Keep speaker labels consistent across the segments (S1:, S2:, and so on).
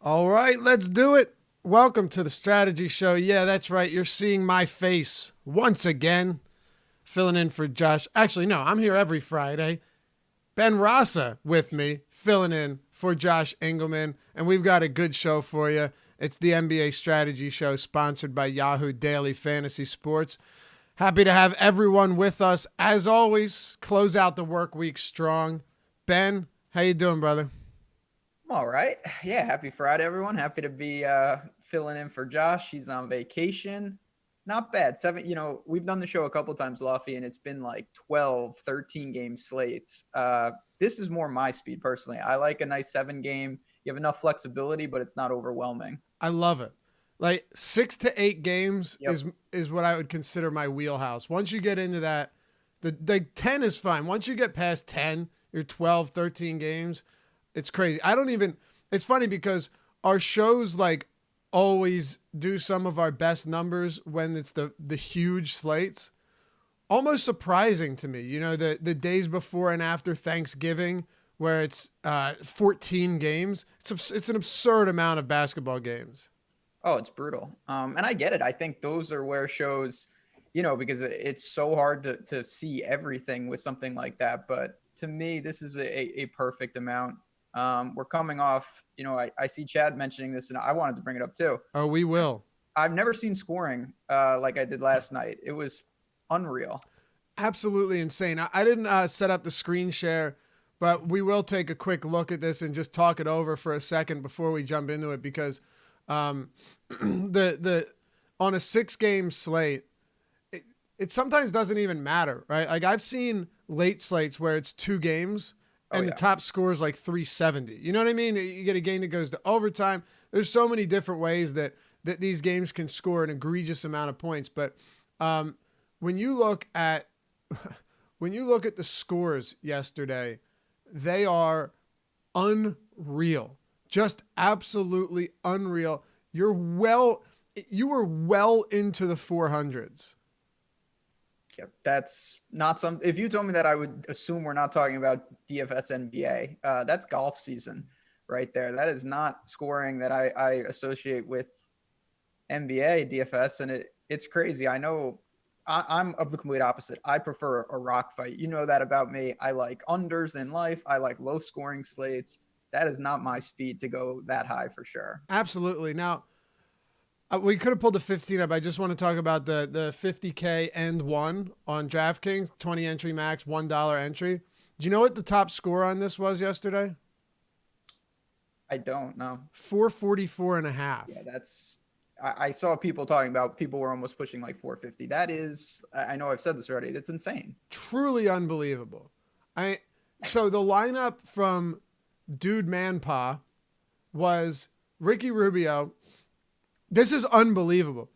S1: All right, let's do it. Welcome to the Strategy Show. Yeah, that's right. You're seeing my face once again, filling in for Josh. Actually, no, I'm here every Friday. Ben Rasa with me, filling in for Josh Engelman, and we've got a good show for you. It's the NBA Strategy Show, sponsored by Yahoo Daily Fantasy Sports. Happy to have everyone with us. As always, close out the work week strong. Ben, how you doing, brother?
S2: All right. Yeah. Happy Friday, everyone. Happy to be filling in for Josh. He's on vacation. Not bad. We've done the show a couple times, Luffy, and it's been like 12, 13 game slates. This is more my speed personally. I like a nice 7 game. You have enough flexibility, but it's not overwhelming.
S1: I love it. Like 6 to 8 games
S2: Yep.
S1: is what I would consider my wheelhouse. Once you get into that, the 10 is fine. Once you get past 10, you're 12, 13 games. It's crazy. It's funny because our shows like always do some of our best numbers when it's the huge slates. Almost surprising to me, the days before and after Thanksgiving where it's 14 games. It's an absurd amount of basketball games.
S2: Oh, it's brutal. And I get it. I think those are where shows, because it's so hard to see everything with something like that. But to me, this is a perfect amount. We're coming off, I see Chad mentioning this, and I wanted to bring it up too.
S1: Oh, we will.
S2: I've never seen scoring like I did last night. It was unreal.
S1: Absolutely insane. I didn't set up the screen share, but we will take a quick look at this and just talk it over for a second before we jump into it because the on a 6 game slate, it sometimes doesn't even matter, right? Like I've seen late slates where it's 2 games and the top score is like 370. You know what I mean? You get a game that goes to overtime. There's so many different ways that these games can score an egregious amount of points. But when you look at the scores yesterday, they are unreal. Just absolutely unreal. You were well into the 400s.
S2: Yep, that's not some. If you told me that, I would assume we're not talking about DFS NBA. That's golf season right there. That is not scoring that I associate with NBA DFS, and it's crazy. I know I'm of the complete opposite. I prefer a rock fight. You know that about me. I like unders in life. I like low scoring slates. That is not my speed to go that high for sure.
S1: Absolutely. Now, we could have pulled the 15 up. I just want to talk about the 50K and one on DraftKings, 20 entry max, $1 entry. Do you know what the top score on this was yesterday?
S2: I don't know.
S1: 444 and a half.
S2: Yeah, I saw people talking about people were almost pushing like 450. That is, I know I've said this already. That's insane.
S1: Truly unbelievable. So the lineup from Dude Manpaw was Ricky Rubio. This is unbelievable.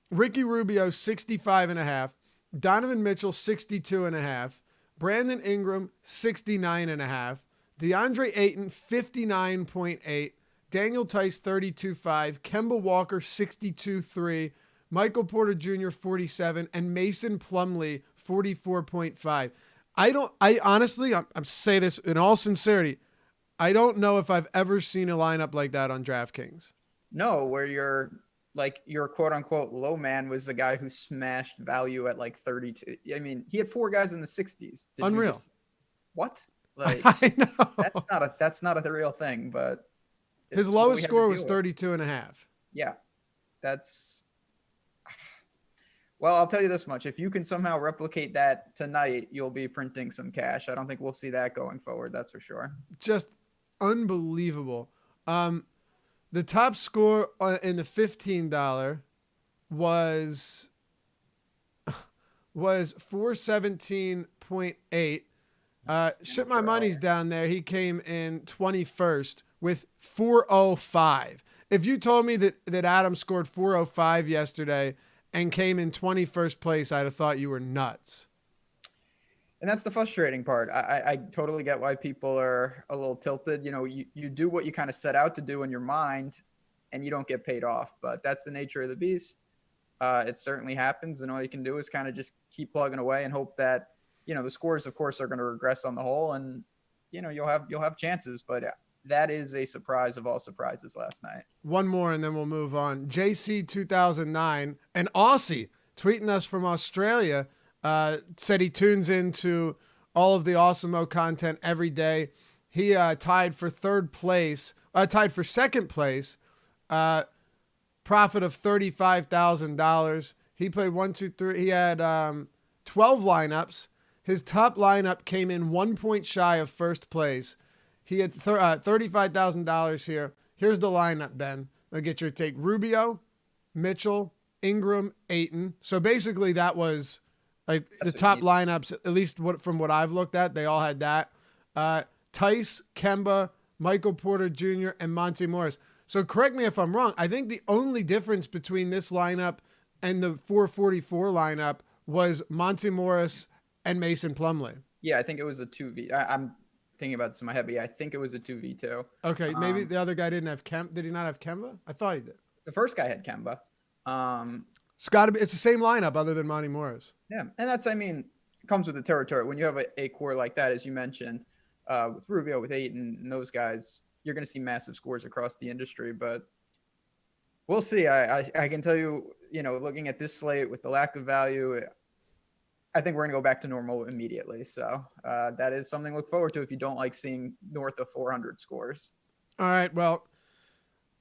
S1: Ricky Rubio, 65 and a half. Donovan Mitchell, 62 and a half. Brandon Ingram, 69 and a half. DeAndre Ayton, 59.8. Daniel Tice, 32.5. Kemba Walker, 62.3. Michael Porter Jr., 47. And Mason Plumlee, 44.5. I honestly, I'm say this in all sincerity, I don't know if I've ever seen a lineup like that on DraftKings.
S2: No, where your quote unquote low man was the guy who smashed value at like 32. I mean, he had 4 guys in the 60s.
S1: Unreal.
S2: What? Like
S1: I know.
S2: That's not a real thing, but
S1: his lowest score was 32 and a half.
S2: Yeah. That's well, I'll tell you this much. If you can somehow replicate that tonight, you'll be printing some cash. I don't think we'll see that going forward. That's for sure.
S1: Just unbelievable. The top score in the $15 was 417.8. Shit, my money's down there. He came in 21st with 405. If you told me that Adam scored 405 yesterday and came in 21st place, I'd have thought you were nuts.
S2: And that's the frustrating part. I totally get why people are a little tilted. You do what you kind of set out to do in your mind and you don't get paid off, but that's the nature of the beast. It certainly happens. And all you can do is kind of just keep plugging away and hope that, the scores, of course, are going to regress on the whole and, you'll have chances. But that is a surprise of all surprises last night.
S1: One more and then we'll move on. JC 2009, an Aussie tweeting us from Australia, said he tunes into all of the Awesomo content every day. He tied for second place, profit of $35,000. He played 1, 2, 3. He had 12 lineups. His top lineup came in 1 point shy of first place. He had $35,000 here. Here's the lineup, Ben. I'll get your take. Rubio, Mitchell, Ingram, Ayton. So basically that was like the top lineups, at least from what I've looked at. They all had that. Tice, Kemba, Michael Porter Jr., and Monte Morris. So correct me if I'm wrong. I think the only difference between this lineup and the 444 lineup was Monte Morris and Mason Plumlee.
S2: Yeah, I think it was a 2v. I'm thinking about this in my head, but yeah, I think it was a 2v2.
S1: Okay, maybe the other guy didn't have Did he not have Kemba? I thought he did.
S2: The first guy had Kemba.
S1: It's got to be. It's the same lineup other than Monte Morris.
S2: Yeah, and that's, it comes with the territory. When you have a core like that, as you mentioned, with Rubio, with Ayton, and those guys, you're going to see massive scores across the industry. But we'll see. I can tell you, looking at this slate with the lack of value, I think we're going to go back to normal immediately. So that is something to look forward to if you don't like seeing north of 400 scores.
S1: All right. Well,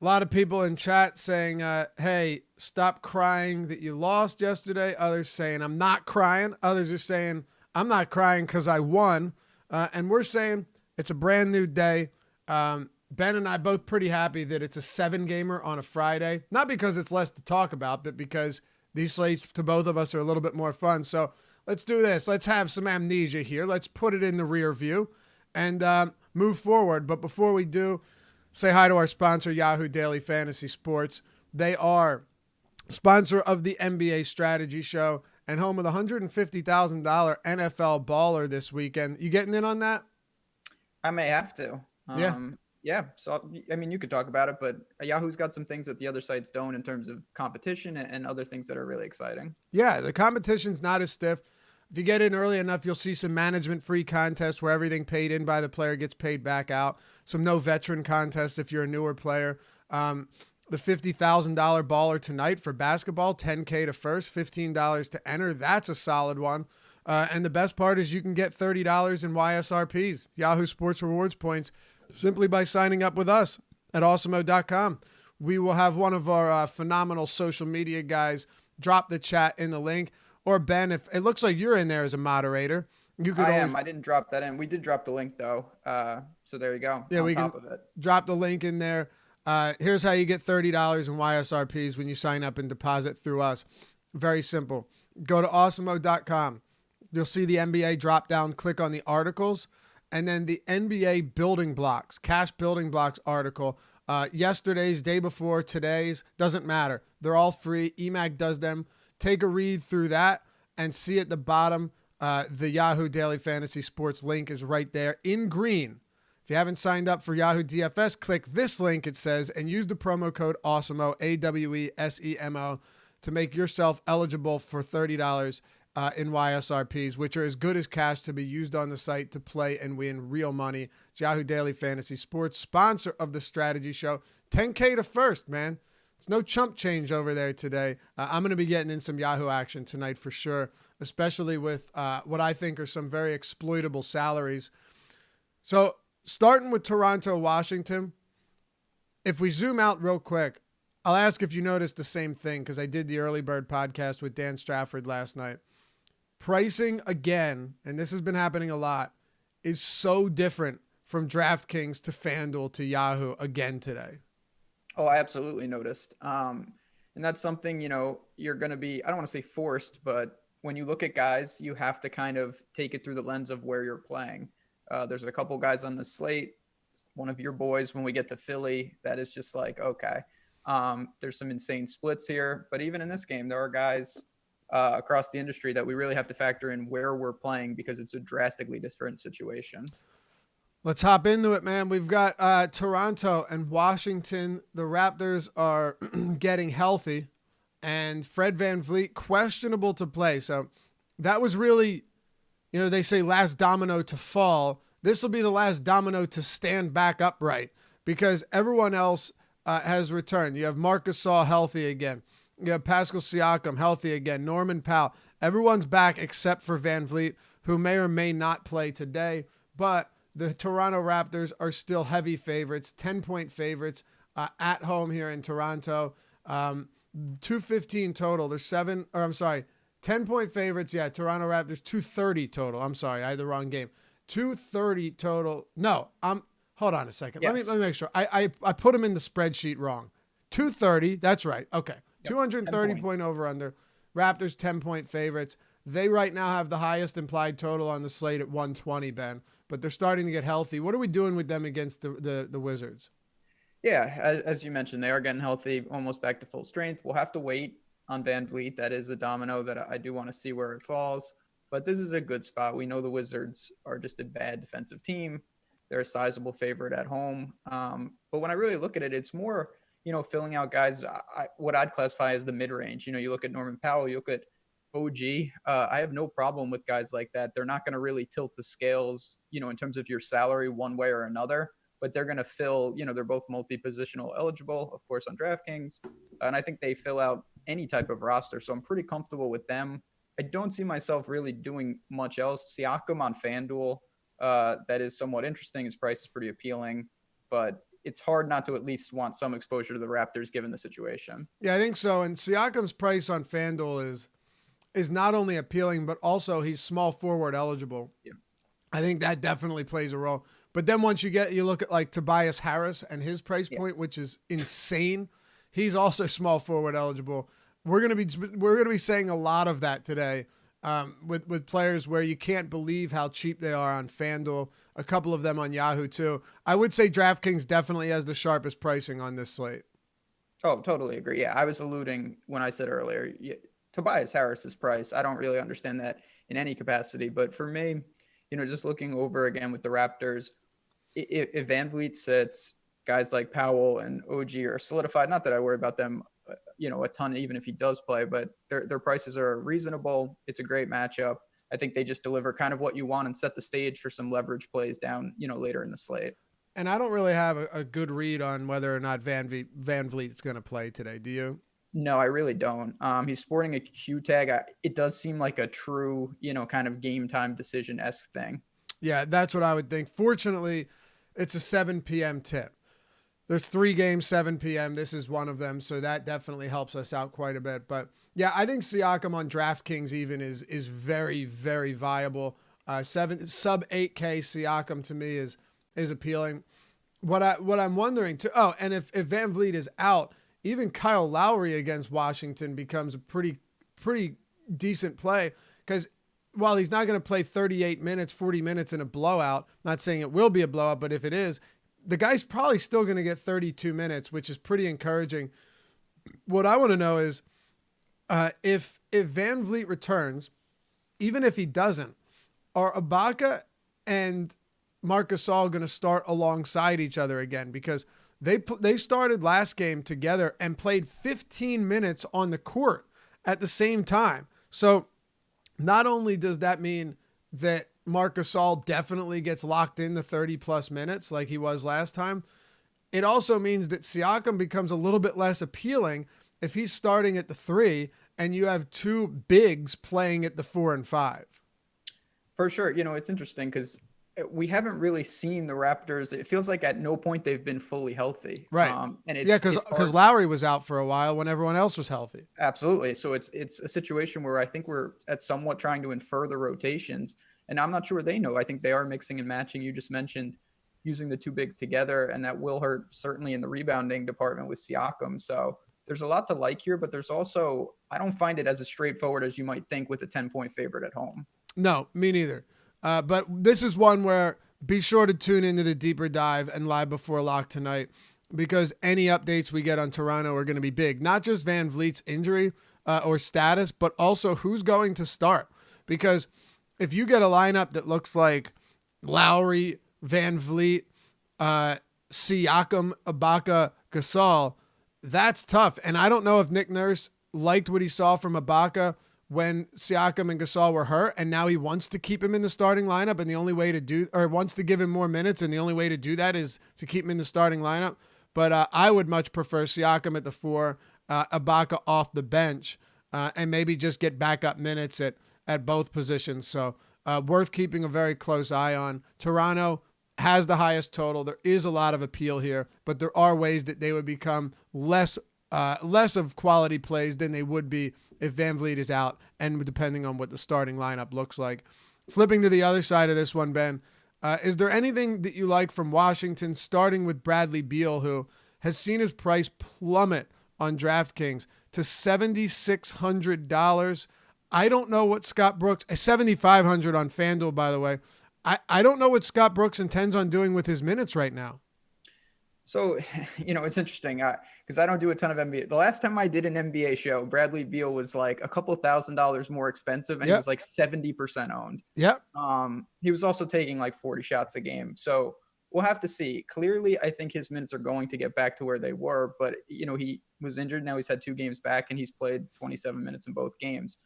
S1: a lot of people in chat saying, hey, stop crying that you lost yesterday. Others saying, I'm not crying. Others are saying, I'm not crying because I won. And we're saying it's a brand new day. Ben and I both pretty happy that it's a 7-gamer on a Friday. Not because it's less to talk about, but because these slates to both of us are a little bit more fun. So let's do this. Let's have some amnesia here. Let's put it in the rear view and move forward. But before we do, say hi to our sponsor, Yahoo Daily Fantasy Sports. They are sponsor of the NBA Strategy Show and home of the $150,000 NFL baller this weekend. You getting in on that?
S2: I may have to. Yeah. So, you could talk about it, but Yahoo's got some things that the other sites don't in terms of competition and other things that are really exciting. Yeah,
S1: the competition's not as stiff. If you get in early enough, you'll see some management-free contests where everything paid in by the player gets paid back out. Some no veteran contests if you're a newer player. The $50,000 baller tonight for basketball, $10K to first, $15 to enter. That's a solid one. And the best part is you can get $30 in YSRPs, Yahoo Sports Rewards points, simply by signing up with us at Awesomo.com. We will have one of our phenomenal social media guys drop the chat in the link. Or Ben, if it looks like you're in there as a moderator, you could
S2: I didn't drop that in. We did drop the link though. So there you go.
S1: Yeah, we can drop the link in there. Here's how you get $30 in YSRPs when you sign up and deposit through us. Very simple. Go to Awesomo.com. You'll see the NBA drop down, click on the articles, and then the NBA building blocks, cash building blocks article. Yesterday's, day before, today's, doesn't matter. They're all free. EMAC does them. Take a read through that and see at the bottom, the Yahoo Daily Fantasy Sports link is right there in green. If you haven't signed up for Yahoo DFS, click this link, it says, and use the promo code Awesemo, AWESEMO, to make yourself eligible for $30 in YSRPs, which are as good as cash to be used on the site to play and win real money. It's Yahoo Daily Fantasy Sports, sponsor of the Strategy Show. $10K to first, man. It's no chump change over there today. I'm going to be getting in some Yahoo action tonight for sure, especially with what I think are some very exploitable salaries. So starting with Toronto, Washington, if we zoom out real quick, I'll ask if you noticed the same thing because I did the Early Bird podcast with Dan Strafford last night. Pricing again, and this has been happening a lot, is so different from DraftKings to FanDuel to Yahoo again today.
S2: Oh, I absolutely noticed. And that's something, you're going to be, I don't want to say forced, but when you look at guys, you have to kind of take it through the lens of where you're playing. There's a couple guys on the slate. One of your boys, when we get to Philly, that is just like, okay. There's some insane splits here, but even in this game, there are guys across the industry that we really have to factor in where we're playing because it's a drastically different situation.
S1: Let's hop into it, man. We've got Toronto and Washington. The Raptors are getting healthy, and Fred VanVleet questionable to play. So that was really, they say last domino to fall, this will be the last domino to stand back upright because everyone else has returned. You have Marc Gasol healthy again. You have Pascal Siakam healthy again. Norman Powell. Everyone's back except for Van Vliet, who may or may not play today. But the Toronto Raptors are still heavy favorites, 10-point favorites at home here in Toronto. 215 total. There's 10-point favorites. Yeah, Toronto Raptors, 230 total. I'm sorry, I had the wrong game. 230 total. No, hold on a second.
S2: Yes.
S1: Let me make sure. I put them in the spreadsheet wrong. 230. That's right. Okay. Yep. 230 point over under. Raptors 10-point favorites. They right now have the highest implied total on the slate at 120, Ben, but they're starting to get healthy. What are we doing with them against the Wizards?
S2: Yeah, as you mentioned, they are getting healthy, almost back to full strength. We'll have to wait on Van Vliet. That is a domino that I do want to see where it falls. But this is a good spot. We know the Wizards are just a bad defensive team. They're a sizable favorite at home. But when I really look at it, it's more, filling out guys, what I'd classify as the mid-range. You look at Norman Powell, you look at OG. I have no problem with guys like that. They're not going to really tilt the scales, in terms of your salary one way or another. But they're going to fill, they're both multi-positional eligible, of course, on DraftKings. And I think they fill out any type of roster. So I'm pretty comfortable with them. I don't see myself really doing much else. Siakam on FanDuel, that is somewhat interesting. His price is pretty appealing, but it's hard not to at least want some exposure to the Raptors given the situation.
S1: Yeah, I think so. And Siakam's price on FanDuel is not only appealing, but also he's small forward eligible.
S2: Yeah.
S1: I think that definitely plays a role. But then once you look at like Tobias Harris and his price point, which is insane. He's also small forward eligible. We're gonna be saying a lot of that today with players where you can't believe how cheap they are on FanDuel. A couple of them on Yahoo too. I would say DraftKings definitely has the sharpest pricing on this slate.
S2: Oh, totally agree. Yeah, I was alluding when I said earlier, Tobias Harris's price. I don't really understand that in any capacity, but for me, just looking over again with the Raptors. If Van Vliet sits, guys like Powell and OG are solidified. Not that I worry about them, a ton, even if he does play, but their prices are reasonable. It's a great matchup. I think they just deliver kind of what you want and set the stage for some leverage plays down, later in the slate.
S1: And I don't really have a good read on whether or not Van Vliet's going to play today. Do you?
S2: No, I really don't. He's sporting a Q tag. It does seem like a true, kind of game time decision-esque thing.
S1: Yeah, that's what I would think. Fortunately, it's a 7 p.m. tip. There's 3 games, 7 p.m. This is one of them, so that definitely helps us out quite a bit. But yeah, I think Siakam on DraftKings even is very, very viable. Sub 8K Siakam to me is appealing. What I'm wondering too. Oh, and if Van Vliet is out, even Kyle Lowry against Washington becomes a pretty decent play because while he's not going to play 38 minutes, 40 minutes in a blowout, not saying it will be a blowout, but if it is, the guy's probably still going to get 32 minutes, which is pretty encouraging. What I want to know is if Van Vliet returns, even if he doesn't, are Ibaka and Marc Gasol going to start alongside each other again? Because they started last game together and played 15 minutes on the court at the same time. So not only does that mean that Marc Gasol definitely gets locked in the 30-plus minutes like he was last time, it also means that Siakam becomes a little bit less appealing if he's starting at the 3 and you have 2 bigs playing at the 4 and 5.
S2: For sure. It's interesting because we haven't really seen the Raptors. It feels like at no point they've been fully healthy.
S1: Right.
S2: And
S1: because Lowry was out for a while when everyone else was healthy.
S2: Absolutely. So it's a situation where I think we're at somewhat trying to infer the rotations, and I'm not sure they know. I think they are mixing and matching. You just mentioned using the 2 bigs together, and that will hurt certainly in the rebounding department with Siakam. So there's a lot to like here, but there's also, I don't find it as straightforward as you might think with a 10-point favorite at home.
S1: No, me neither. But this is one where be sure to tune into the deeper dive and live before lock tonight, because any updates we get on Toronto are going to be big. Not just Van Vliet's injury or status, but also who's going to start. Because if you get a lineup that looks like Lowry, Van Vliet, Siakam, Ibaka, Gasol, that's tough. And I don't know if Nick Nurse liked what he saw from Ibaka when Siakam and Gasol were hurt, and now he wants to keep him in the starting lineup, and the only way to wants to give him more minutes, and the only way to do that is to keep him in the starting lineup. But I would much prefer Siakam at the 4, Ibaka off the bench, and maybe just get backup minutes at both positions. So worth keeping a very close eye on. Toronto has the highest total. There is a lot of appeal here, but there are ways that they would become less of quality plays than they would be if VanVleet is out, and depending on what the starting lineup looks like. Flipping to the other side of this one, Ben, is there anything that you like from Washington, starting with Bradley Beal, who has seen his price plummet on DraftKings to $7,600? I don't know what Scott Brooks, $7,500 on FanDuel, by the way. I don't know what Scott Brooks intends on doing with his minutes right now.
S2: So, it's interesting because I don't do a ton of NBA. The last time I did an NBA show, Bradley Beal was like a couple $1,000s more expensive, and he was like 70% owned.
S1: Yep.
S2: He was also taking like 40 shots a game. So we'll have to see. Clearly, I think his minutes are going to get back to where they were, but he was injured. Now he's had 2 games back, and he's played 27 minutes in both games.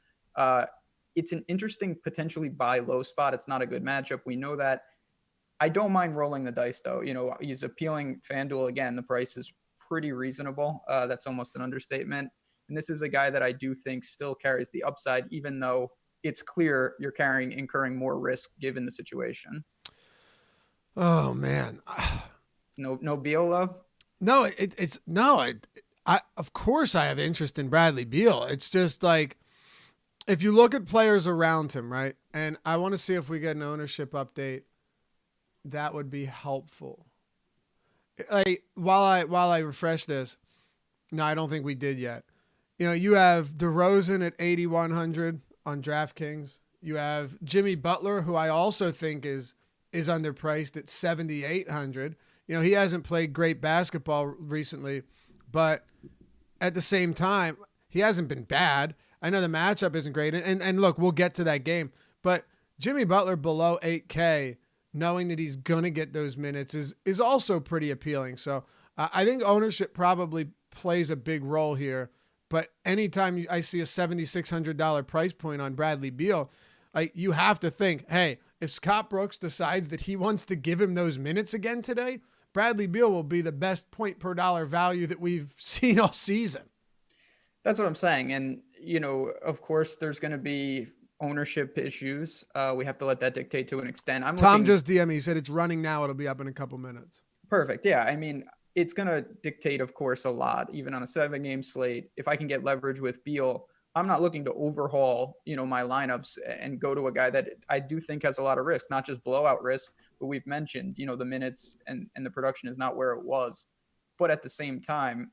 S2: It's an interesting potentially buy low spot. It's not a good matchup. We know that. I don't mind rolling the dice, though. He's appealing. FanDuel, again, the price is pretty reasonable. That's almost an understatement. And this is a guy that I do think still carries the upside, even though it's clear you're incurring more risk given the situation.
S1: Oh, man.
S2: No Beal love?
S1: No, of course I have interest in Bradley Beal. It's just like, if you look at players around him, right? And I want to see if we get an ownership update. That would be helpful. Like while I refresh this, no, I don't think we did yet. You have DeRozan at 8,100 on DraftKings. You have Jimmy Butler, who I also think is underpriced at 7,800. He hasn't played great basketball recently, but at the same time, he hasn't been bad. I know the matchup isn't great, and look, we'll get to that game, but Jimmy Butler below 8K, knowing that he's going to get those minutes is also pretty appealing. So I think ownership probably plays a big role here. But anytime I see a $7,600 price point on Bradley Beal, you have to think, hey, if Scott Brooks decides that he wants to give him those minutes again today, Bradley Beal will be the best point per dollar value that we've seen all season.
S2: That's what I'm saying. And, of course, there's going to be ownership issues. We have to let that dictate to an extent.
S1: Tom just DM me. He said it's running now. It'll be up in a couple minutes.
S2: Perfect. Yeah. I mean, it's going to dictate, of course, a lot, even on a 7-game slate. If I can get leverage with Beal, I'm not looking to overhaul, my lineups and go to a guy that I do think has a lot of risk, not just blowout risk, but we've mentioned, the minutes and the production is not where it was. But at the same time,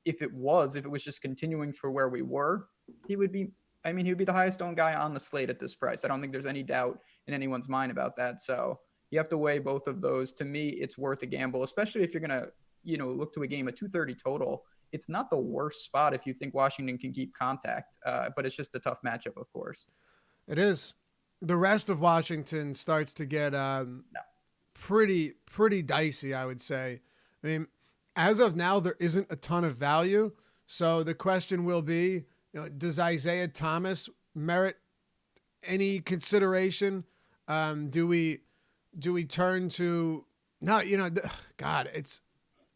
S2: if it was just continuing for where we were, he would be the highest owned guy on the slate at this price. I don't think there's any doubt in anyone's mind about that. So you have to weigh both of those. To me, it's worth a gamble, especially if you're going to, look to a game at 230 total. It's not the worst spot if you think Washington can keep contact, but it's just a tough matchup, of course.
S1: It is. The rest of Washington starts to get pretty dicey, I would say. I mean, as of now, there isn't a ton of value. So the question will be, does Isaiah Thomas merit any consideration? Do we turn to God?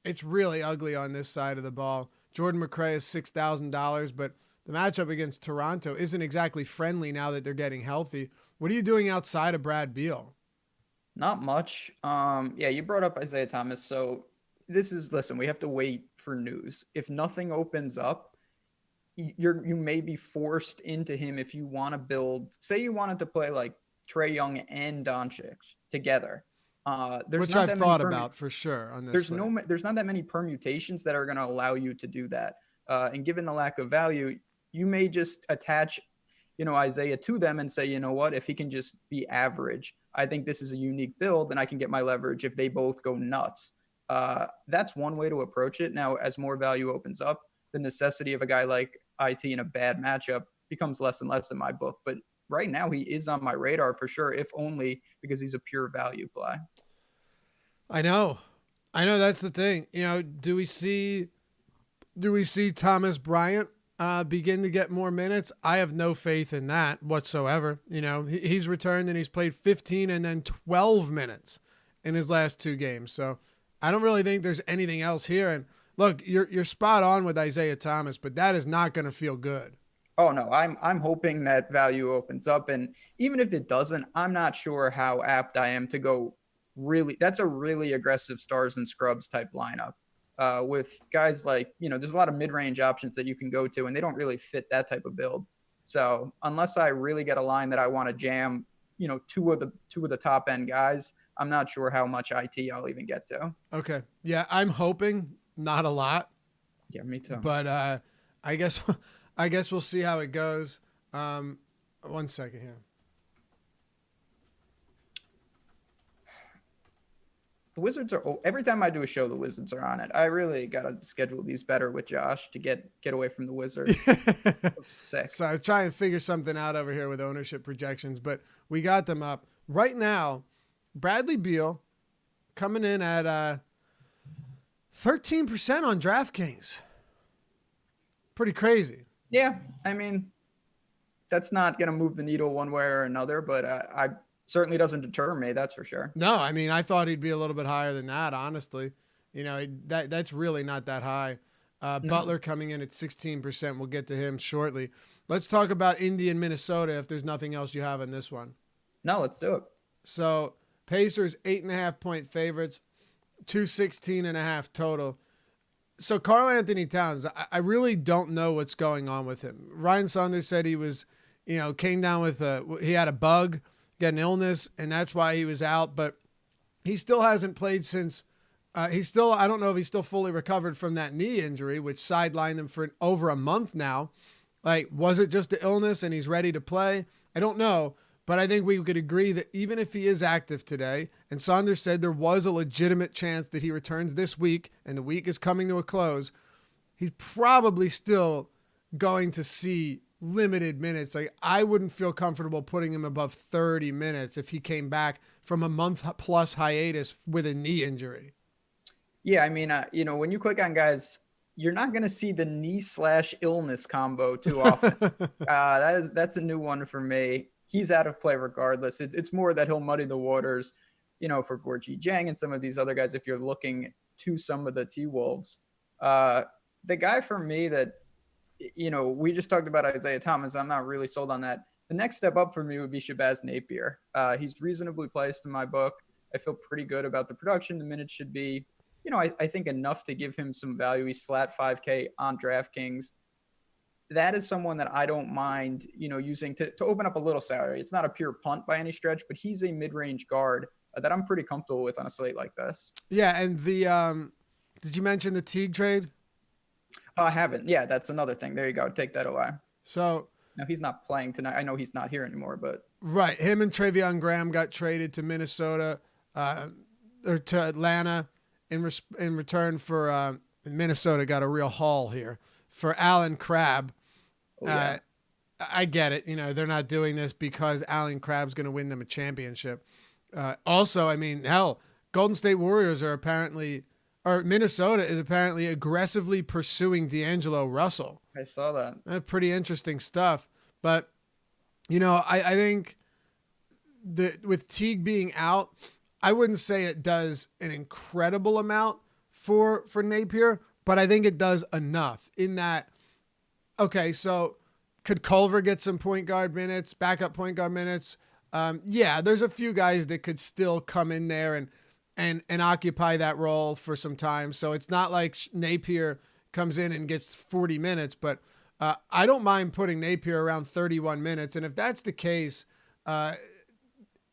S1: It's really ugly on this side of the ball. Jordan McRae is $6,000, but the matchup against Toronto isn't exactly friendly now that they're getting healthy. What are you doing outside of Brad Beal?
S2: Not much. You brought up Isaiah Thomas, so listen, we have to wait for news. If nothing opens up, you may be forced into him if you want to build. Say you wanted to play like Trae Young and Doncic together.
S1: Which I've thought about for sure on this.
S2: There's not that many permutations that are going to allow you to do that. And given the lack of value, you may just attach, Isaiah to them and say, you know what, if he can just be average, I think this is a unique build and I can get my leverage if they both go nuts. That's one way to approach it. Now, as more value opens up, the necessity of a guy like IT in a bad matchup becomes less and less in my book. But right now he is on my radar for sure, if only because he's a pure value play.
S1: I know that's the thing. Do we see Thomas Bryant begin to get more minutes, I have no faith in that whatsoever. You know, he's returned and he's played 15 and then 12 minutes in his last 2 games. So I don't really think there's anything else here. And look, you're spot on with Isaiah Thomas, but that is not going to feel good.
S2: Oh no, I'm hoping that value opens up, and even if it doesn't, I'm not sure how apt I am to go really. That's a really aggressive stars and scrubs type lineup. With guys like, there's a lot of mid-range options that you can go to, and they don't really fit that type of build. So unless I really get a line that I want to jam, two of the top end guys, I'm not sure how much IT I'll even get to.
S1: Okay. Yeah, I'm hoping not a lot.
S2: Yeah, me too.
S1: But I guess we'll see how it goes. 1 second here.
S2: The Wizards are, every time I do a show, the Wizards are on it. I really got to schedule these better with Josh to get away from the Wizards. Sick.
S1: So I was trying to figure something out over here with ownership projections, but we got them up. Right now, Bradley Beal coming in at 13% on DraftKings. Pretty crazy.
S2: Yeah, I mean, that's not going to move the needle one way or another, but I certainly doesn't deter me, that's for sure.
S1: No, I mean, I thought he'd be a little bit higher than that, honestly. That's really not that high. No. Butler coming in at 16%. We'll get to him shortly. Let's talk about Indy and Minnesota if there's nothing else you have in this one.
S2: No, let's do it.
S1: So Pacers 8.5-point favorites, 216.5 total. So Karl Anthony Towns, I really don't know what's going on with him. Ryan Saunders said he was, came down with he had a bug, got an illness, and that's why he was out. But he still hasn't played since. I don't know if he's still fully recovered from that knee injury, which sidelined him for over a month now. Like, was it just the illness and he's ready to play? I don't know. But I think we could agree that even if he is active today, and Saunders said there was a legitimate chance that he returns this week, and the week is coming to a close, he's probably still going to see limited minutes. Like, I wouldn't feel comfortable putting him above 30 minutes if he came back from a month-plus hiatus with a knee injury.
S2: Yeah, I mean, when you click on guys, you're not going to see the knee/illness combo too often. That's a new one for me. He's out of play regardless. It's more that he'll muddy the waters, for Gorgie Jang and some of these other guys if you're looking to some of the T-Wolves. The guy for me that, we just talked about Isaiah Thomas. I'm not really sold on that. The next step up for me would be Shabazz Napier. He's reasonably placed in my book. I feel pretty good about the production. The minutes should be, I think enough to give him some value. He's flat 5K on DraftKings. That is someone that I don't mind, using to open up a little salary. It's not a pure punt by any stretch, but he's a mid-range guard that I'm pretty comfortable with on a slate like this.
S1: Yeah, and did you mention the Teague trade?
S2: I haven't. Yeah, that's another thing. There you go. Take that away.
S1: So
S2: now he's not playing tonight. I know he's not here anymore, but
S1: right, him and Treveon Graham got traded to Minnesota or to Atlanta in return for Minnesota got a real haul here for Allen Crabbe. Oh, yeah. I get it. They're not doing this because Allen Crabbe's going to win them a championship. Also, I mean, hell, Golden State Warriors are Minnesota is apparently aggressively pursuing D'Angelo Russell.
S2: I saw that.
S1: Pretty interesting stuff. But, I think that with Teague being out, I wouldn't say it does an incredible amount for Napier, but I think it does enough in that, okay, so could Culver get some point guard minutes, backup point guard minutes? Yeah, there's a few guys that could still come in there and occupy that role for some time. So it's not like Napier comes in and gets 40 minutes, but I don't mind putting Napier around 31 minutes. And if that's the case,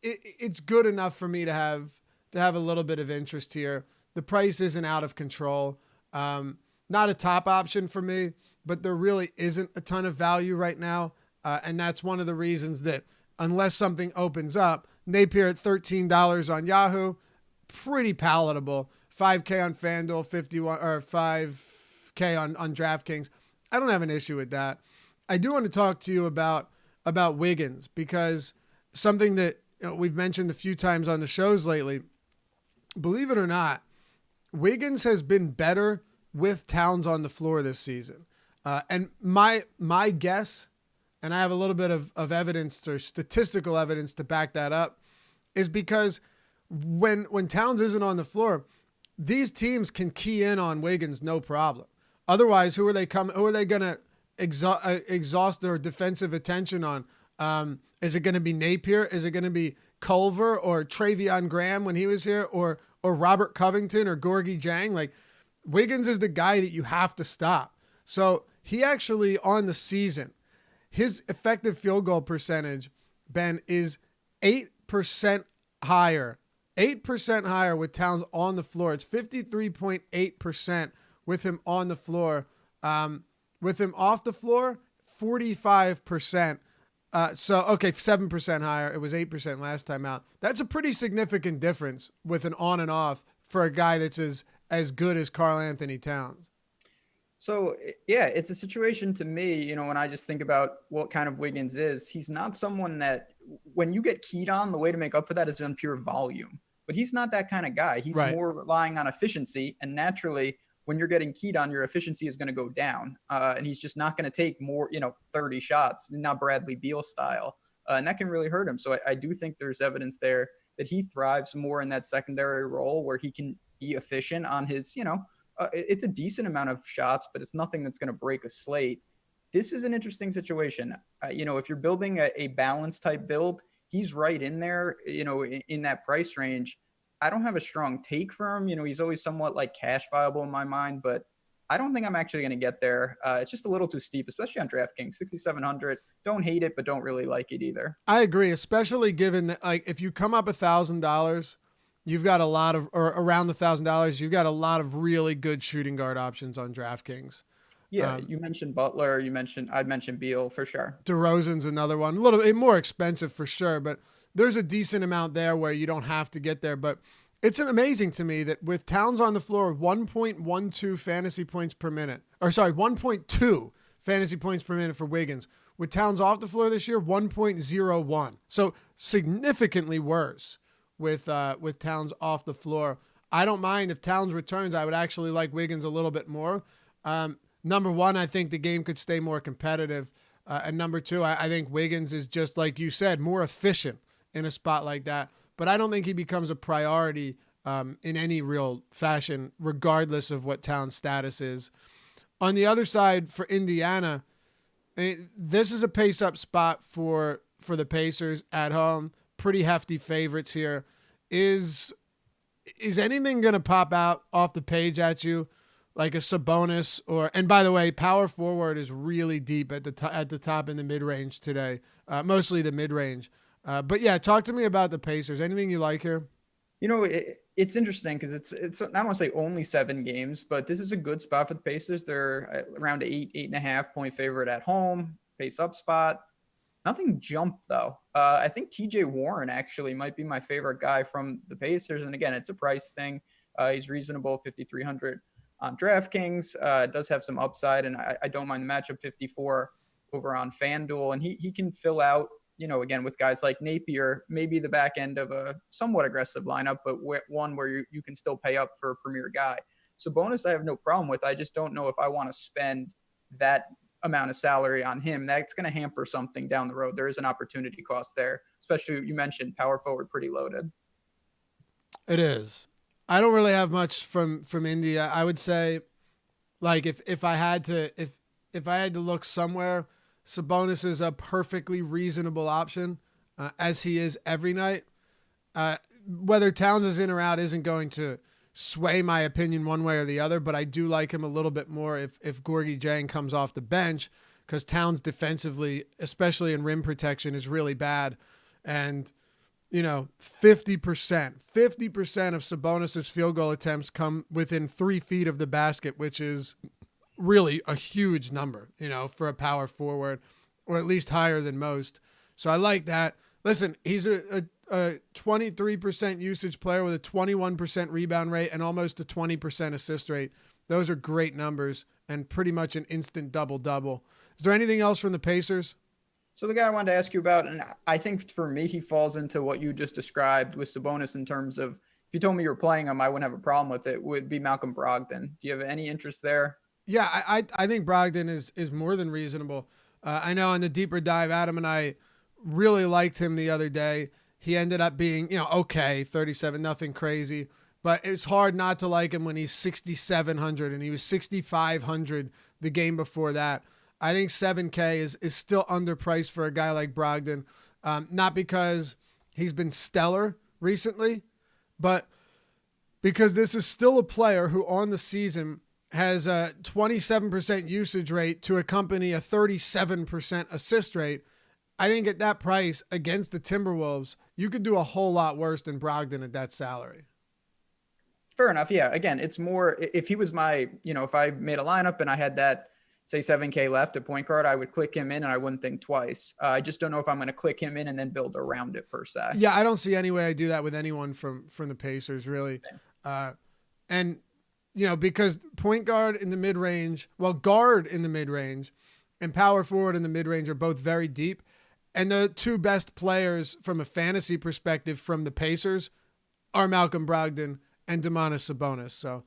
S1: it's good enough for me to have a little bit of interest here. The price isn't out of control. Not a top option for me, but there really isn't a ton of value right now. And that's one of the reasons that unless something opens up, Napier at $13 on Yahoo, pretty palatable. 5K on FanDuel, 51 or 5K on DraftKings. I don't have an issue with that. I do want to talk to you about Wiggins, because something that we've mentioned a few times on the shows lately, believe it or not, Wiggins has been better with Towns on the floor this season. And my guess, and I have a little bit of evidence or statistical evidence to back that up, is because when Towns isn't on the floor, these teams can key in on Wiggins no problem. Otherwise, who are they going to exhaust their defensive attention on? Is it going to be Napier? Is it going to be Culver or Travion Graham when he was here, or Robert Covington or Gorgie Jang? Like, Wiggins is the guy that you have to stop. So he actually, on the season, his effective field goal percentage, Ben, is 8% higher. 8% higher with Towns on the floor. It's 53.8% with him on the floor. With him off the floor, 45%. 7% higher. It was 8% last time out. That's a pretty significant difference with an on and off for a guy that's as good as Karl Anthony Towns.
S2: So, yeah, it's a situation to me, when I just think about what kind of Wiggins is, he's not someone that when you get keyed on, the way to make up for that is on pure volume. But he's not that kind of guy. He's more relying on efficiency. And naturally, when you're getting keyed on, your efficiency is going to go down. And he's just not going to take more, 30 shots, not Bradley Beal style. And that can really hurt him. So I do think there's evidence there that he thrives more in that secondary role where he can be efficient on his, it's a decent amount of shots, but it's nothing that's going to break a slate. This is an interesting situation. If you're building a balance type build, he's right in there, in that price range. I don't have a strong take for him. He's always somewhat like cash viable in my mind, but I don't think I'm actually going to get there. It's just a little too steep, especially on DraftKings. 6,700. Don't hate it, but don't really like it either.
S1: I agree, especially given that, like, if you come up $1,000, you've got around $1,000, you've got a lot of really good shooting guard options on DraftKings.
S2: Yeah, you mentioned Butler. I'd mentioned Beal for sure.
S1: DeRozan's another one. A little bit more expensive for sure, but there's a decent amount there where you don't have to get there. But it's amazing to me that with Towns on the floor, 1.12 fantasy points per minute. 1.2 fantasy points per minute for Wiggins. With Towns off the floor this year, 1.01. So significantly worse with Towns off the floor. I don't mind if Towns returns. I would actually like Wiggins a little bit more. Number one, I think the game could stay more competitive. And number two, I think Wiggins is, just like you said, more efficient in a spot like that. But I don't think he becomes a priority in any real fashion, regardless of what Towns' status is. On the other side, for Indiana, this is a pace-up spot for the Pacers at home. Pretty hefty favorites here. Is anything going to pop out off the page at you, like a Sabonis and by the way, power forward is really deep at the top in the mid-range today, mostly the mid-range. But yeah, talk to me about the Pacers. Anything you like here?
S2: It's interesting because it's I don't want to say only 7 games, but this is a good spot for the Pacers. They're around 8.5 point favorite at home, pace up spot. Nothing jumped though. I think TJ Warren actually might be my favorite guy from the Pacers. And again, it's a price thing. He's reasonable, 5,300 on DraftKings. Does have some upside, and I don't mind the matchup. 54 over on FanDuel, and he can fill out, again, with guys like Napier, maybe the back end of a somewhat aggressive lineup, but one where you can still pay up for a premier guy. So bonus, I have no problem with. I just don't know if I want to spend that amount of salary on him. That's going to hamper something down the road. There is an opportunity cost there, especially you mentioned power forward, pretty loaded.
S1: It is. I don't really have much from India. I would say, like, if I had to look somewhere, Sabonis is a perfectly reasonable option, as he is every night. Whether Towns is in or out isn't going to sway my opinion one way or the other, but I do like him a little bit more if Gorgie Jang comes off the bench, because Towns defensively, especially in rim protection, is really bad. And 50% of Sabonis's field goal attempts come within 3 feet of the basket, which is really a huge number, for a power forward, or at least higher than most. So I like that. Listen, he's a 23% usage player with a 21% rebound rate and almost a 20% assist rate. Those are great numbers and pretty much an instant double-double. Is there anything else from the Pacers?
S2: So the guy I wanted to ask you about, and I think for me, he falls into what you just described with Sabonis in terms of, if you told me you were playing him, I wouldn't have a problem with it, would be Malcolm Brogdon. Do you have any interest there?
S1: Yeah, I think Brogdon is more than reasonable. I know in the deeper dive, Adam and I really liked him the other day. He ended up being, okay, 37, nothing crazy. But it's hard not to like him when he's 6,700 and he was 6,500 the game before that. I think 7K is still underpriced for a guy like Brogdon. Not because he's been stellar recently, but because this is still a player who on the season has a 27% usage rate to accompany a 37% assist rate. I think at that price against the Timberwolves, you could do a whole lot worse than Brogdon at that salary.
S2: Fair enough. Yeah. Again, it's more if he was my, if I made a lineup and I had that, say 7K left at point guard, I would click him in and I wouldn't think twice. I just don't know if I'm going to click him in and then build around it per se.
S1: Yeah, I don't see any way I do that with anyone from the Pacers, really. And, because point guard in the mid-range, guard in the mid-range and power forward in the mid-range are both very deep. And the two best players from a fantasy perspective from the Pacers are Malcolm Brogdon and Domantas Sabonis. So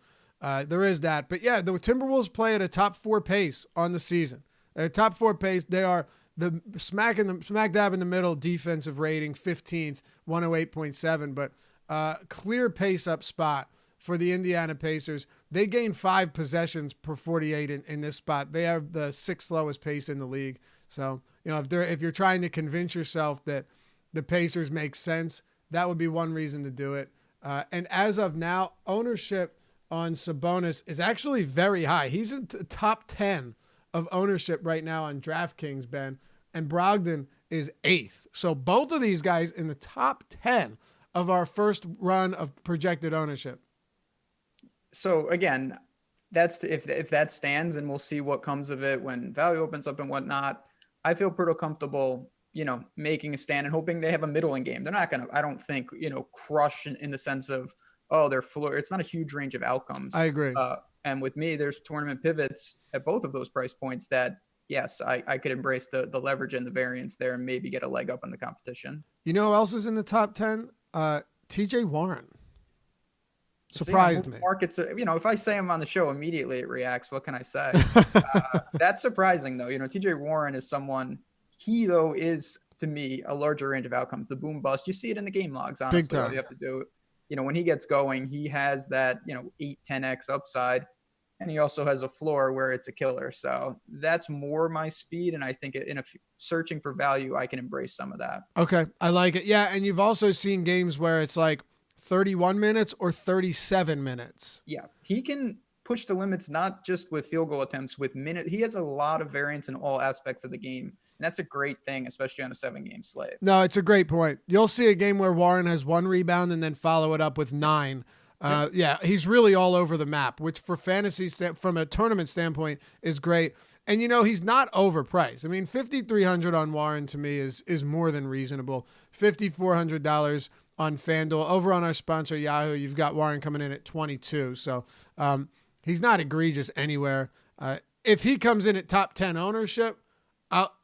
S1: there is that. But yeah, the Timberwolves play at a top 4 pace on the season. At a top 4 pace, they are the smack dab in the middle defensive rating, 15th, 108.7. But clear pace up spot for the Indiana Pacers. They gain 5 possessions per 48 in this spot. They have the 6th slowest pace in the league. So, if you're trying to convince yourself that the Pacers make sense, that would be one reason to do it. And as of now, ownership on Sabonis is actually very high. He's in the top 10 of ownership right now on DraftKings, Ben, and Brogdon is 8th. So both of these guys in the top 10 of our first run of projected ownership.
S2: So again, that's if that stands, and we'll see what comes of it when value opens up and whatnot. I feel pretty comfortable, making a stand and hoping they have a middling game. They're not going to, I don't think, crush in the sense of, their floor. It's not a huge range of outcomes.
S1: I agree.
S2: And with me, there's tournament pivots at both of those price points that, yes, I could embrace the leverage and the variance there and maybe get a leg up on the competition. You
S1: know who else is in the top 10? TJ Warren. Surprised me.
S2: Markets, if I say him on the show, immediately it reacts. What can I say? That's surprising, though. TJ Warren is someone, he, though, is, to me, a larger range of outcomes. The boom bust, you see it in the game logs, honestly.
S1: Big time.
S2: All you have to do, when he gets going, he has that, 8-10x upside. And he also has a floor where it's a killer. So that's more my speed. And I think searching for value, I can embrace some of that.
S1: Okay. I like it. Yeah. And you've also seen games where it's like 31 minutes or 37 minutes.
S2: Yeah. He can push the limits, not just with field goal attempts, with minutes. He has a lot of variance in all aspects of the game. And that's a great thing, especially on a 7-game slate.
S1: No, it's a great point. You'll see a game where Warren has 1 rebound and then follow it up with 9. Yeah, he's really all over the map, which for fantasy, from a tournament standpoint, is great. And, he's not overpriced. I mean, $5,300 on Warren to me is more than reasonable. $5,400 on FanDuel. Over on our sponsor, Yahoo, you've got Warren coming in at 22. So he's not egregious anywhere. If he comes in at top 10 ownership,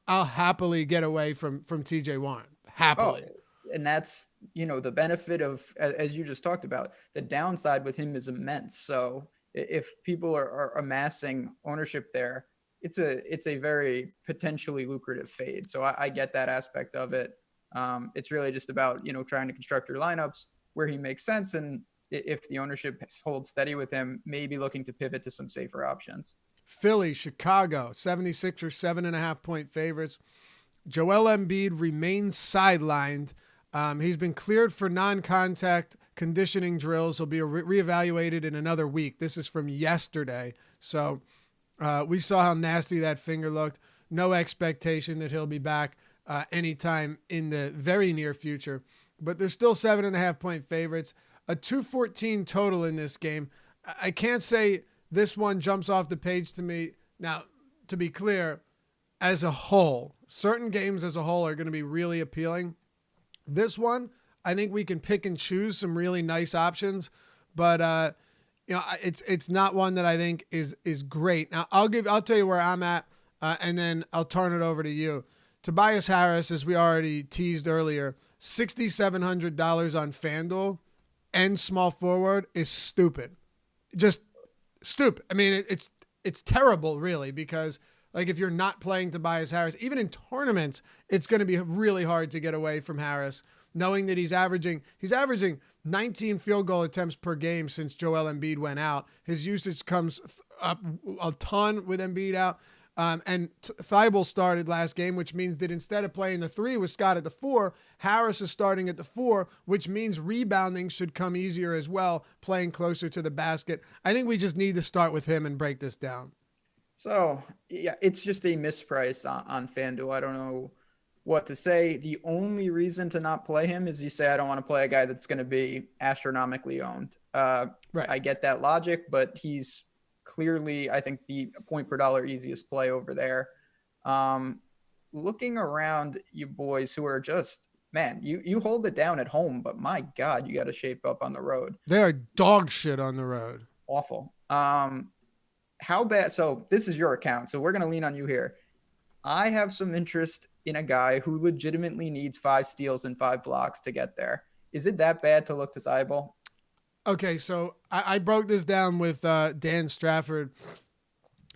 S1: I'll happily get away from TJ Warren. Happily.
S2: Oh. And that's, the benefit of, as you just talked about, the downside with him is immense. So if people are amassing ownership there, it's a very potentially lucrative fade. So I get that aspect of it. It's really just about, trying to construct your lineups where he makes sense. And if the ownership holds steady with him, maybe looking to pivot to some safer options.
S1: Philly, Chicago, 76 or 7.5 point favorites. Joel Embiid remains sidelined. He's been cleared for non-contact conditioning drills. He'll be reevaluated in another week. This is from yesterday. So we saw how nasty that finger looked. No expectation that he'll be back anytime in the very near future. But they're still 7.5 point favorites. A 214 total in this game. I can't say this one jumps off the page to me. Now, to be clear, as a whole, certain games as a whole are going to be really appealing. This one, I think we can pick and choose some really nice options, but it's not one that I think is great. Now I'll tell you where I'm at, and then I'll turn it over to you. Tobias Harris, as we already teased earlier, $6,700 on FanDuel and small forward is stupid, just stupid. I mean, it's terrible, really, because like if you're not playing Tobias Harris, even in tournaments, it's going to be really hard to get away from Harris, knowing that he's averaging 19 field goal attempts per game since Joel Embiid went out. His usage comes up a ton with Embiid out. And Thibault started last game, which means that instead of playing the 3 with Scott at the 4, Harris is starting at the 4, which means rebounding should come easier as well, playing closer to the basket. I think we just need to start with him and break this down.
S2: So, yeah, it's just a misprice on FanDuel. I don't know what to say. The only reason to not play him is you say, I don't want to play a guy that's going to be astronomically owned. Right. I get that logic, but he's clearly, I think, the point per dollar easiest play over there. Looking around, you boys who are just, man, you hold it down at home, but my God, you got to shape up on the road.
S1: They are dog shit on the road.
S2: Awful. How bad? So this is your account, so we're going to lean on you here. I have some interest in a guy who legitimately needs 5 steals and 5 blocks to get there. Is it that bad to look to Thibault?
S1: Okay, so I broke this down with Dan Strafford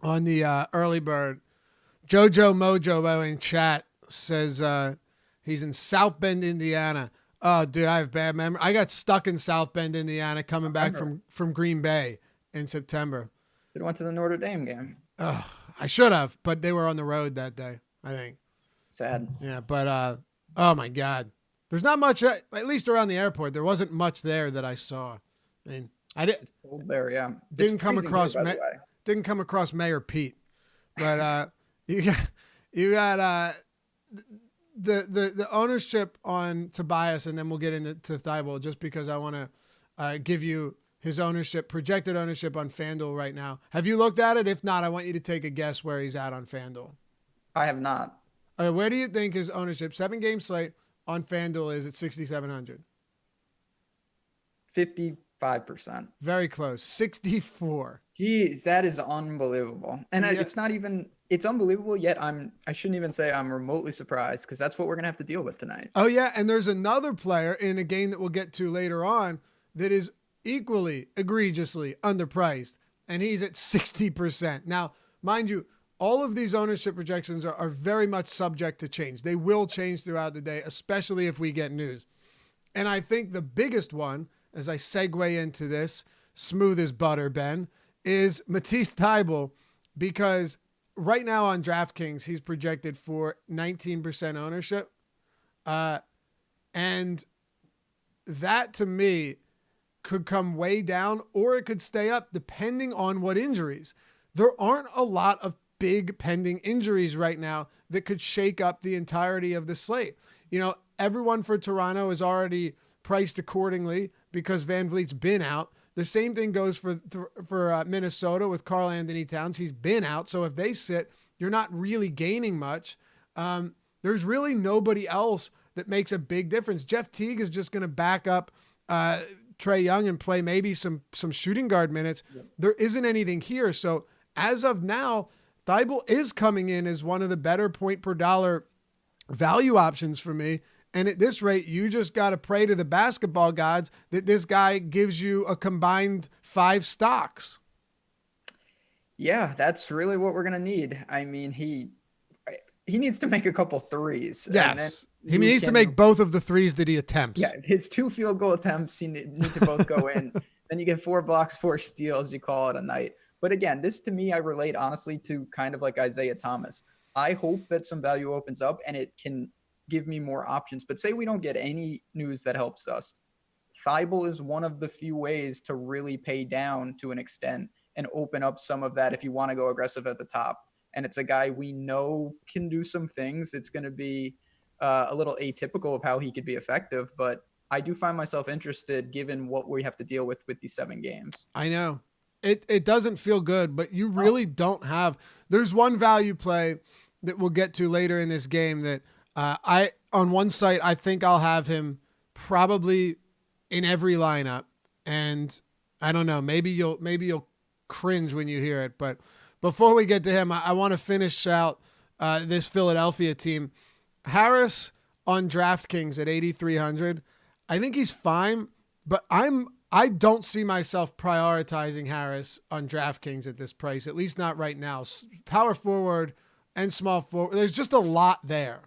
S1: on the early bird. Jojo Mojo in chat says he's in South Bend, Indiana. Oh, dude, I have bad memory. I got stuck in South Bend, Indiana, coming back from Green Bay in September.
S2: You went to the Notre Dame game.
S1: I should have, but they were on the road that day, I think.
S2: Sad.
S1: Yeah, but oh my God. There's not much, at least around the airport. There wasn't much there that I saw. I mean,
S2: it's cold there, yeah.
S1: Didn't come across Mayor Pete, but you got the ownership on Tobias, and then we'll get into Thibault just because I want to give you his projected ownership on FanDuel right now. Have you looked at it? If not, I want you to take a guess where he's at on FanDuel.
S2: I have not.
S1: Okay, where do you think his ownership 7-game slate on FanDuel is at 6,700?
S2: 55%.
S1: Very close. 64.
S2: Jeez, that is unbelievable. And it's not even, it's unbelievable, yet I shouldn't even say I'm remotely surprised, because that's what we're going to have to deal with tonight.
S1: Oh, yeah, and there's another player in a game that we'll get to later on that is equally egregiously underpriced, and he's at 60%. Now, mind you, all of these ownership projections are very much subject to change. They will change throughout the day, especially if we get news. And I think the biggest one, as I segue into this, smooth as butter, Ben, is Matisse Thybulle, because right now on DraftKings, he's projected for 19% ownership. And that, to me, could come way down, or it could stay up depending on what injuries. There aren't a lot of big pending injuries right now that could shake up the entirety of the slate. You know, everyone for Toronto is already priced accordingly because Van Vliet's been out. The same thing goes for Minnesota with Karl Anthony Towns. He's been out. So if they sit, you're not really gaining much. There's really nobody else that makes a big difference. Jeff Teague is just going to back up Trae Young and play maybe some shooting guard minutes. Yeah. There isn't anything here. So as of now, Thybulle is coming in as one of the better point per dollar value options for me. And at this rate, you just got to pray to the basketball gods that this guy gives you a combined 5 stocks.
S2: Yeah, that's really what we're going to need. I mean, he needs to make a couple threes.
S1: Yes. He needs to make both of the threes that he attempts.
S2: Yeah, his 2 field goal attempts, he need to both go in. Then you get 4 blocks, 4 steals, you call it a night. But again, this to me, I relate honestly to kind of like Isaiah Thomas. I hope that some value opens up and it can give me more options. But say we don't get any news that helps us. Thybulle is one of the few ways to really pay down to an extent and open up some of that if you want to go aggressive at the top. And it's a guy we know can do some things. It's going to be a little atypical of how he could be effective, but I do find myself interested given what we have to deal with these 7 games.
S1: I know. It doesn't feel good, but you really don't have. There's one value play that we'll get to later in this game that on one site, I think I'll have him probably in every lineup. And I don't know, maybe you'll cringe when you hear it. But before we get to him, I want to finish out this Philadelphia team. Harris on DraftKings at 8,300. I think he's fine, but I'm I don't see myself prioritizing Harris on DraftKings at this price, at least not right now. Power forward and small forward, there's just a lot there.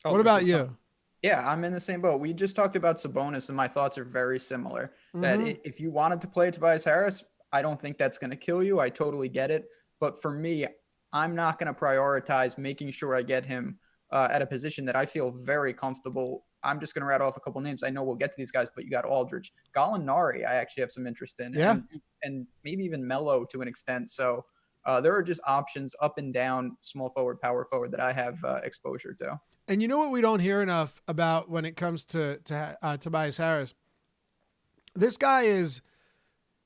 S2: Oh,
S1: What about you?
S2: Yeah, I'm in the same boat. We just talked about Sabonis, and my thoughts are very similar. That if you wanted to play Tobias Harris, I don't think that's going to kill you. I totally get it. But for me, I'm not going to prioritize making sure I get him at a position that I feel very comfortable. I'm just going to rattle off a couple names. I know we'll get to these guys, but you got Aldridge. Gallinari, I actually have some interest in.
S1: Yeah.
S2: And maybe even Melo to an extent. So there are just options up and down, small forward, power forward that I have exposure to.
S1: And you know what we don't hear enough about when it comes to Tobias Harris? This guy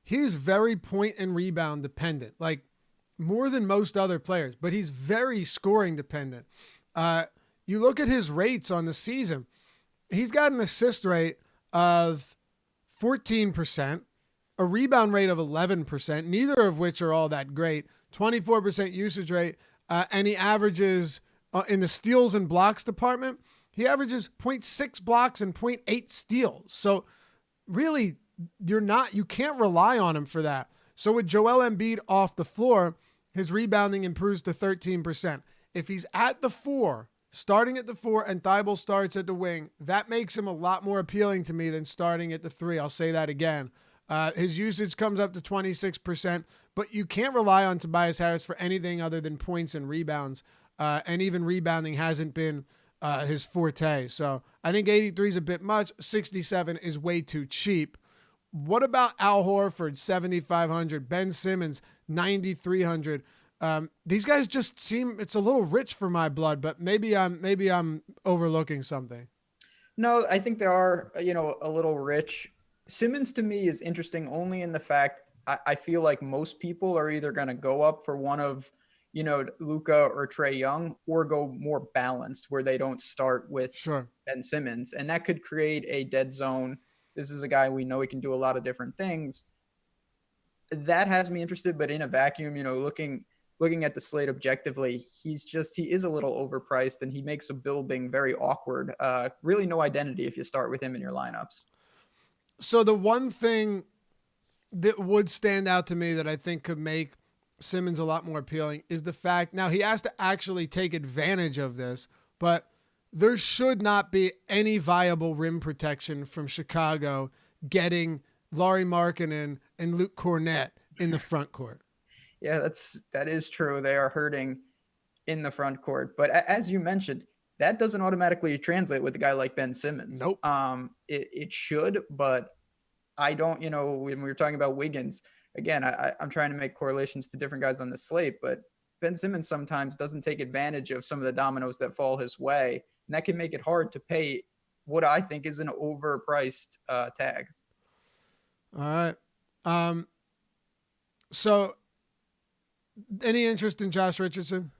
S1: he's very point and rebound dependent, like more than most other players, but he's very scoring dependent. You look at his rates on the season, he's got an assist rate of 14%, a rebound rate of 11%, neither of which are all that great, 24% usage rate, and he averages... in the steals and blocks department, he averages 0.6 blocks and 0.8 steals. So really, you can't rely on him for that. So with Joel Embiid off the floor, his rebounding improves to 13%. If he's at the 4, starting at the 4, and Thibault starts at the wing, that makes him a lot more appealing to me than starting at the 3. I'll say that again. His usage comes up to 26%, but you can't rely on Tobias Harris for anything other than points and rebounds. And even rebounding hasn't been his forte. So I think 83 is a bit much. 67 is way too cheap. What about Al Horford, 7,500, Ben Simmons, 9,300? These guys just seem, it's a little rich for my blood, but maybe I'm overlooking something.
S2: No, I think they are, a little rich. Simmons to me is interesting only in the fact I feel like most people are either going to go up for one of, Luka or Trae Young, or go more balanced where they don't start with Ben Simmons. And that could create a dead zone. This is a guy we know he can do a lot of different things. That has me interested, but in a vacuum, looking at the slate objectively, he is a little overpriced, and he makes a building very awkward. Really no identity if you start with him in your lineups.
S1: So the one thing that would stand out to me that I think could make Simmons a lot more appealing is the fact, now he has to actually take advantage of this, but there should not be any viable rim protection from Chicago getting Lauri Markkanen and Luke Kornet in the front court.
S2: Yeah, that is true. They are hurting in the front court, but as you mentioned, that doesn't automatically translate with a guy like Ben Simmons.
S1: Nope.
S2: It should, but I don't, when we were talking about Wiggins, again, I'm trying to make correlations to different guys on the slate, but Ben Simmons sometimes doesn't take advantage of some of the dominoes that fall his way, and that can make it hard to pay what I think is an overpriced tag. All
S1: right. So any interest in Josh Richardson?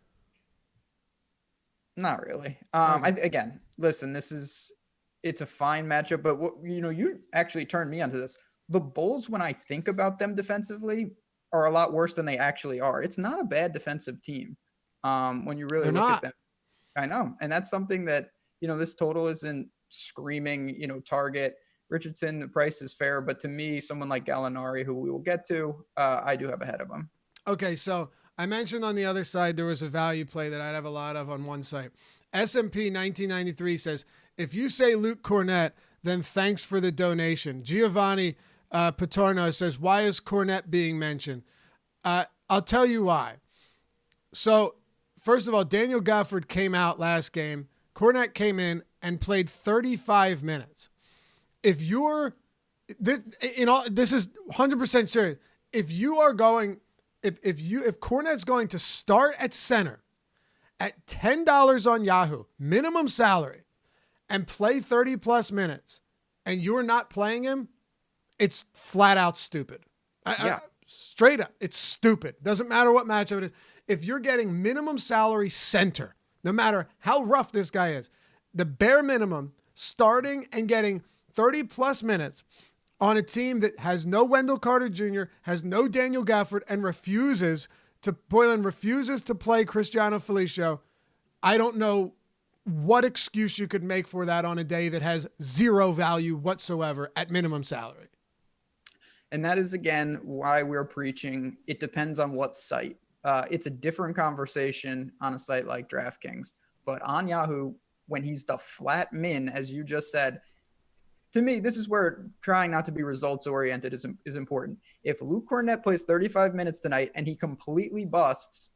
S2: Not really. Again, listen, it's a fine matchup, but you actually turned me onto this. The Bulls, when I think about them defensively, are a lot worse than they actually are. It's not a bad defensive team when you really look at them. I know. And that's something that, this total isn't screaming, target. Richardson, the price is fair. But to me, someone like Gallinari, who we will get to, I do have ahead of him.
S1: Okay, so I mentioned on the other side there was a value play that I'd have a lot of on one site. S&P 1993 says, if you say Luke Kornet, then thanks for the donation. Giovanni Paterno says, why is Kornet being mentioned? I'll tell you why. So, first of all, Daniel Gafford came out last game. Kornet came in and played 35 minutes. If you're, this is 100% serious. If you are going, if Kornet's going to start at center at $10 on Yahoo, minimum salary, and play 30 plus minutes, and you're not playing him, it's flat out stupid. Straight up, it's stupid. Doesn't matter what matchup it is. If you're getting minimum salary center, no matter how rough this guy is, the bare minimum, starting and getting 30 plus minutes on a team that has no Wendell Carter Jr., has no Daniel Gafford, and refuses to play Cristiano Felicio, I don't know what excuse you could make for that on a day that has zero value whatsoever at minimum salary.
S2: And that is, again, why we're preaching it depends on what site. It's a different conversation on a site like DraftKings. But on Yahoo, when he's the flat min, as you just said, to me, this is where trying not to be results oriented is important. If Luke Kornet plays 35 minutes tonight and he completely busts,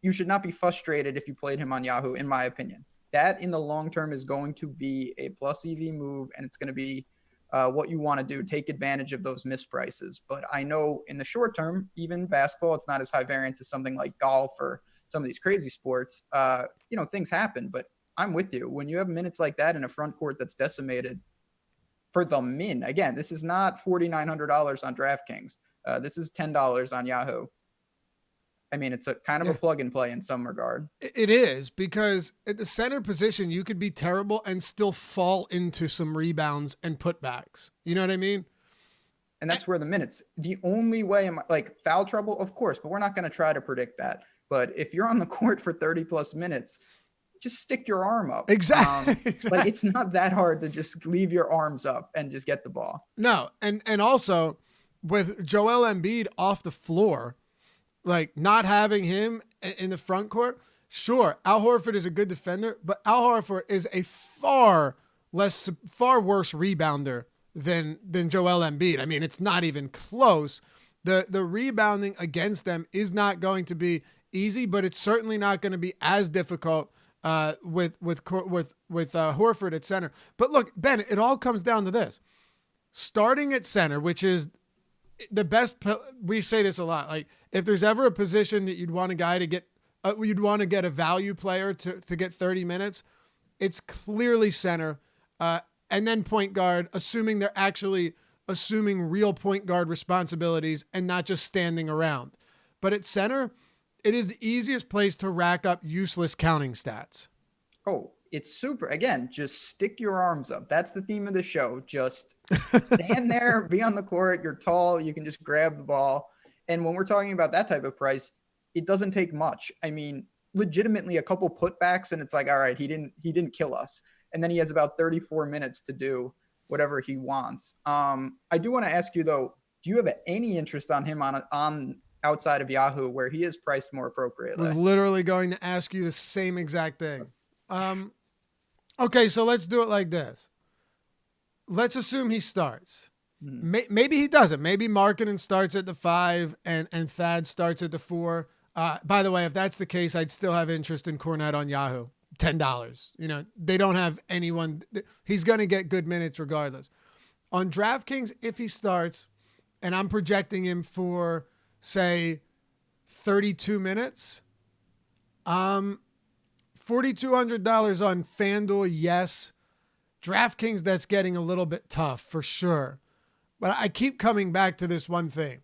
S2: you should not be frustrated if you played him on Yahoo, in my opinion. That in the long term is going to be a plus EV move, and it's going to be what you want to do, take advantage of those misprices. But I know in the short term, even basketball, it's not as high variance as something like golf or some of these crazy sports. Things happen, but I'm with you. When you have minutes like that in a front court that's decimated for the min, again, this is not $4,900 on DraftKings. This is $10 on Yahoo. I mean, it's a kind of a plug and play in some regard.
S1: It is, because at the center position, you could be terrible and still fall into some rebounds and putbacks. You know what I mean?
S2: And that's where the minutes, the only way, like foul trouble, of course, but we're not going to try to predict that. But if you're on the court for 30 plus minutes, just stick your arm up.
S1: Exactly.
S2: Like, it's not that hard to just leave your arms up and just get the ball.
S1: No. And also with Joel Embiid off the floor, like not having him in the front court, sure, Al Horford is a good defender, but Al Horford is a far worse rebounder than Joel Embiid. I mean, it's not even close. The rebounding against them is not going to be easy, but it's certainly not going to be as difficult with Horford at center. But look, Ben, it all comes down to this: starting at center, which is the best. We say this a lot. Like, if there's ever a position that you'd want a guy to get, you'd want to get a value player to get 30 minutes, it's clearly center, and then point guard, assuming they're actually assuming real point guard responsibilities and not just standing around. But at center, it is the easiest place to rack up useless counting stats.
S2: Oh, it's super. Again, just stick your arms up. That's the theme of the show. Just stand there, be on the court. You're tall. You can just grab the ball. And when we're talking about that type of price, it doesn't take much. I mean, legitimately a couple putbacks and it's like, all right, he didn't kill us. And then he has about 34 minutes to do whatever he wants. I do want to ask you though, do you have any interest on him on outside of Yahoo where he is priced more appropriately?
S1: I was literally going to ask you the same exact thing. Okay, so let's do it like this. Let's assume he starts. Maybe he doesn't. Maybe Markkanen starts at the 5 and Thad starts at the 4. By the way, if that's the case, I'd still have interest in Kornet on Yahoo. $10. You know, they don't have anyone. He's going to get good minutes regardless. On DraftKings, if he starts, and I'm projecting him for, say, 32 minutes, $4,200 on FanDuel, yes. DraftKings, that's getting a little bit tough for sure. But I keep coming back to this one thing.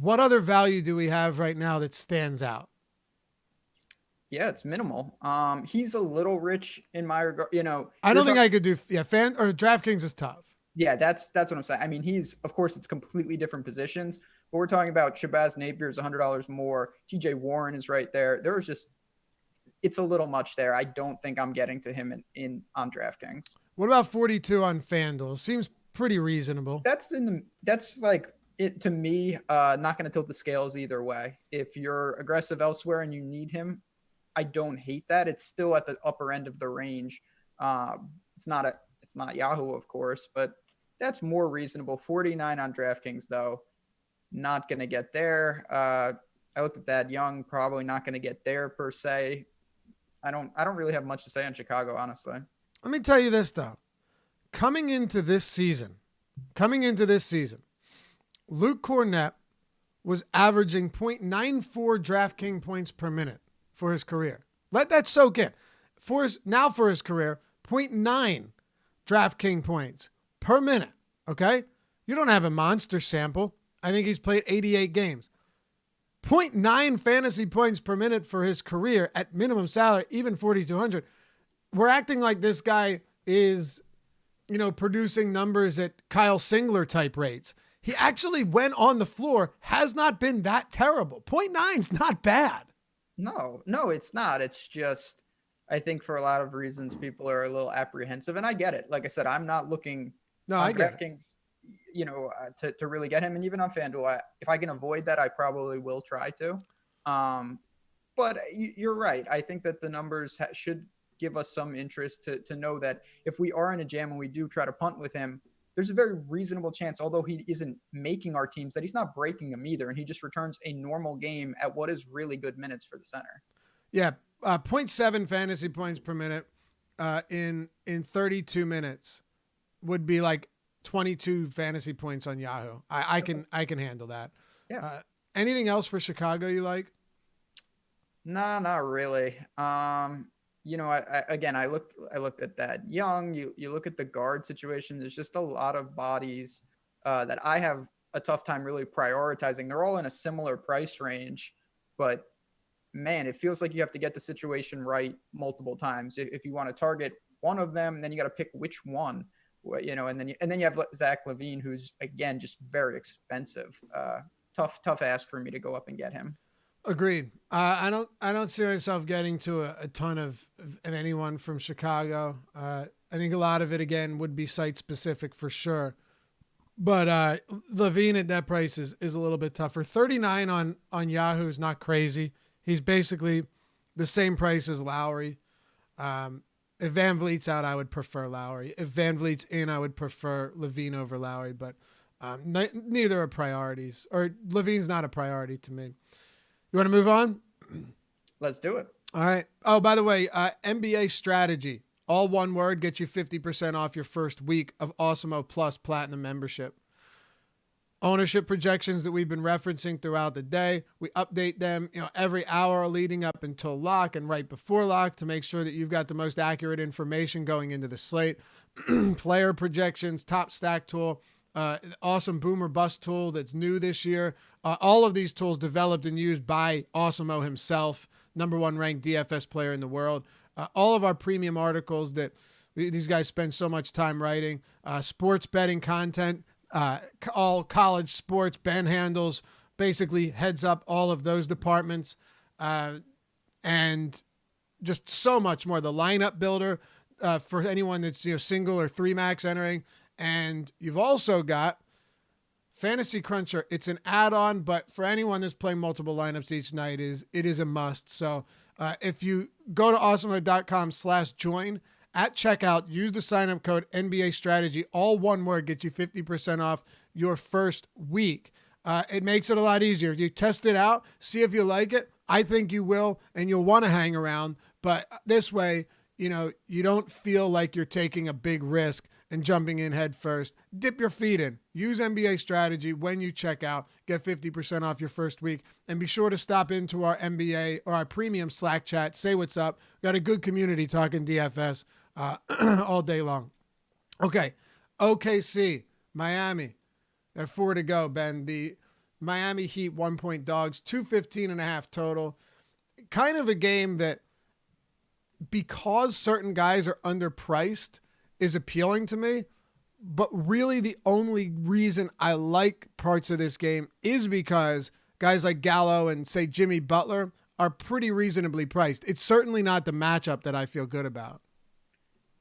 S1: What other value do we have right now that stands out?
S2: Yeah, it's minimal. He's a little rich in my regard. You know,
S1: I don't think I could do. Yeah, DraftKings is tough.
S2: Yeah, that's what I'm saying. I mean, of course, it's completely different positions, but we're talking about Shabazz Napier is $100 more. TJ Warren is right there. It's a little much there. I don't think I'm getting to him on DraftKings.
S1: What about 42 on FanDuel? Seems pretty reasonable.
S2: That's like it to me. Not going to tilt the scales either way. If you're aggressive elsewhere and you need him, I don't hate that. It's still at the upper end of the range. It's not Yahoo, of course, but that's more reasonable. 49 on DraftKings, though, not going to get there. I looked at that. Young, probably not going to get there per se. I don't really have much to say on Chicago, honestly. Let
S1: me tell you this, though. Coming into this season, Luke Kornet was averaging 0.94 DraftKings points per minute for his career. Let that soak in. For his career, 0.9 DraftKings points per minute. Okay? You don't have a monster sample. I think he's played 88 games. 0.9 fantasy points per minute for his career at minimum salary, even 4,200. We're acting like this guy is, producing numbers at Kyle Singler type rates. He actually, when on the floor, has not been that terrible. 0.9 is not bad.
S2: No, it's not. It's just, I think for a lot of reasons, people are a little apprehensive, and I get it. Like I said, I'm not looking.
S1: No, I get DraftKings.
S2: to really get him. And even on FanDuel, if I can avoid that, I probably will try to. But you're right. I think that the numbers should give us some interest to know that if we are in a jam and we do try to punt with him, there's a very reasonable chance, although he isn't making our teams, that he's not breaking them either. And he just returns a normal game at what is really good minutes for the center.
S1: Yeah. 0.7 fantasy points per minute in 32 minutes would be like 22 fantasy points on Yahoo. I can handle that.
S2: Yeah.
S1: Anything else for Chicago you like?
S2: Nah, not really. I looked at that Young. You look at the guard situation. There's just a lot of bodies that I have a tough time really prioritizing. They're all in a similar price range, but man, it feels like you have to get the situation right multiple times if you want to target one of them. Then you got to pick which one, and then you have Zach LaVine, who's again just very expensive. Tough ask for me to go up and get him.
S1: Agreed. I don't see myself getting to a ton of anyone from Chicago. I think a lot of it again would be site specific for sure. But LaVine at that price is a little bit tougher. 39 on Yahoo is not crazy. He's basically the same price as Lowry. If Van Vliet's out, I would prefer Lowry. If Van Vliet's in, I would prefer LaVine over Lowry. But neither are priorities, or LaVine's not a priority to me. You want to move on?
S2: Let's do it.
S1: All right. Oh, by the way, NBA Strategy, all one word, gets you 50% off your first week of Awesomo Plus Platinum membership. Ownership projections that we've been referencing throughout the day. We update them, every hour leading up until lock and right before lock to make sure that you've got the most accurate information going into the slate. Player projections, top stack tool, awesome boomer bust tool that's new this year. All of these tools developed and used by Awesomo himself, #1 ranked DFS player in the world. All of our premium articles that these guys spend so much time writing, sports betting content, all college sports, Ben handles, basically heads up all of those departments, and just so much more. The lineup builder for anyone that's single or 3-max entering. And you've also got Fantasy Cruncher. It's an add-on, but for anyone that's playing multiple lineups each night, it is a must. So if you go to awesomo.com/join at checkout, use the sign-up code NBA Strategy, all one word, gets you 50% off your first week. It makes it a lot easier. You test it out, see if you like it. I think you will, and you'll want to hang around. But this way, you don't feel like you're taking a big risk and jumping in head first. Dip your feet in. Use NBA Strategy when you check out. Get 50% off your first week. And be sure to stop into our NBA or our premium Slack chat. Say what's up. We've got a good community talking DFS all day long. Okay. OKC, Miami. There are 4 to go, Ben. The Miami Heat 1-point dogs, 215.5 total. Kind of a game that, because certain guys are underpriced, is appealing to me, but really the only reason I like parts of this game is because guys like Gallo and, say, Jimmy Butler are pretty reasonably priced. It's certainly not the matchup that I feel good about.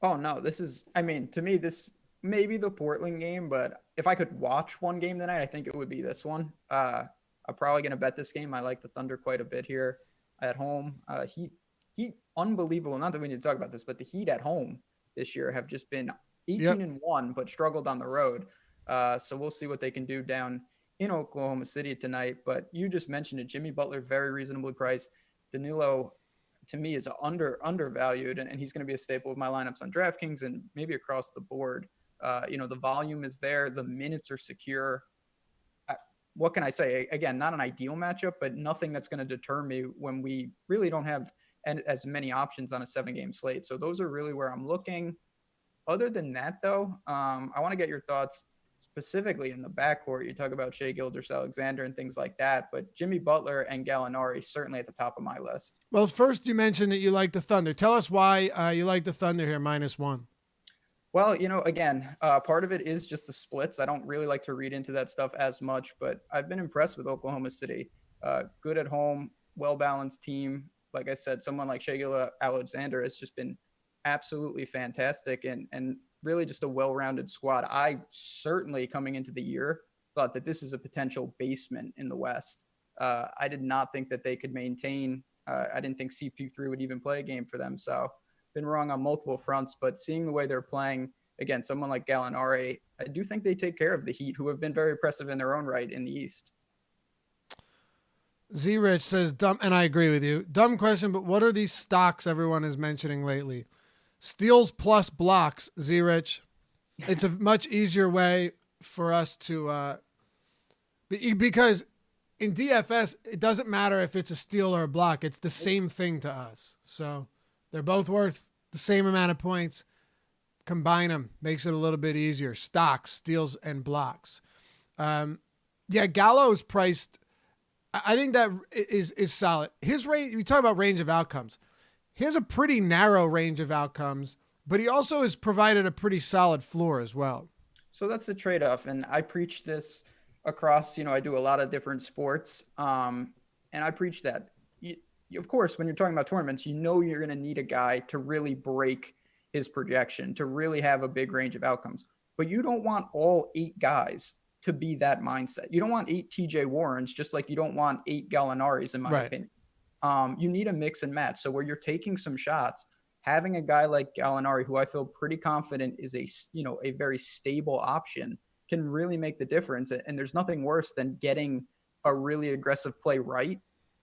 S2: Oh, no, to me, this may be the Portland game, but if I could watch one game tonight, I think it would be this one. I'm probably going to bet this game. I like the Thunder quite a bit here at home. Heat, unbelievable. Not that we need to talk about this, but the Heat at home this year have just been 18-1, but struggled on the road. So we'll see what they can do down in Oklahoma City tonight. But you just mentioned it. Jimmy Butler, very reasonably priced. Danilo, to me, is undervalued, and he's going to be a staple of my lineups on DraftKings and maybe across the board. The volume is there. The minutes are secure. What can I say? Again, not an ideal matchup, but nothing that's going to deter me when we really don't have as many options on a 7-game slate. So those are really where I'm looking. Other than that, though, I want to get your thoughts specifically in the backcourt. You talk about Shai Gilgeous-Alexander and things like that, but Jimmy Butler and Gallinari certainly at the top of my list.
S1: Well, first you mentioned that you like the Thunder. Tell us why you like the Thunder here, -1.
S2: Well, again, part of it is just the splits. I don't really like to read into that stuff as much, but I've been impressed with Oklahoma City. Good at home, well-balanced team. Like I said, someone like Shai Gilgeous-Alexander has just been absolutely fantastic. And really just a well-rounded squad. I certainly, coming into the year, thought that this is a potential basement in the West. I did not think that they could maintain. I didn't think CP3 would even play a game for them. So been wrong on multiple fronts, but seeing the way they're playing, again, someone like Gallinari, I do think they take care of the Heat, who have been very impressive in their own right in the East.
S1: Z Rich says, dumb, and I agree with you. Dumb question, but what are these stocks everyone is mentioning lately? Steals plus blocks, Z Rich. It's a much easier way for us to, because in DFS, it doesn't matter if it's a steal or a block. It's the same thing to us. So they're both worth the same amount of points. Combine them, makes it a little bit easier. Stocks, steals, and blocks. Gallo is priced. I think that is solid. His range, you talk about range of outcomes. He has a pretty narrow range of outcomes, but he also has provided a pretty solid floor as well.
S2: So that's the trade-off. And I preach this across, I do a lot of different sports. And I preach that. Of course, when you're talking about tournaments, you're going to need a guy to really break his projection, to really have a big range of outcomes. But you don't want all 8 guys to be that mindset. You don't want 8 TJ Warrens, just like you don't want 8 Gallinaris, in my opinion. You need a mix and match. So where you're taking some shots, having a guy like Gallinari, who I feel pretty confident is a very stable option, can really make the difference. And there's nothing worse than getting a really aggressive play right,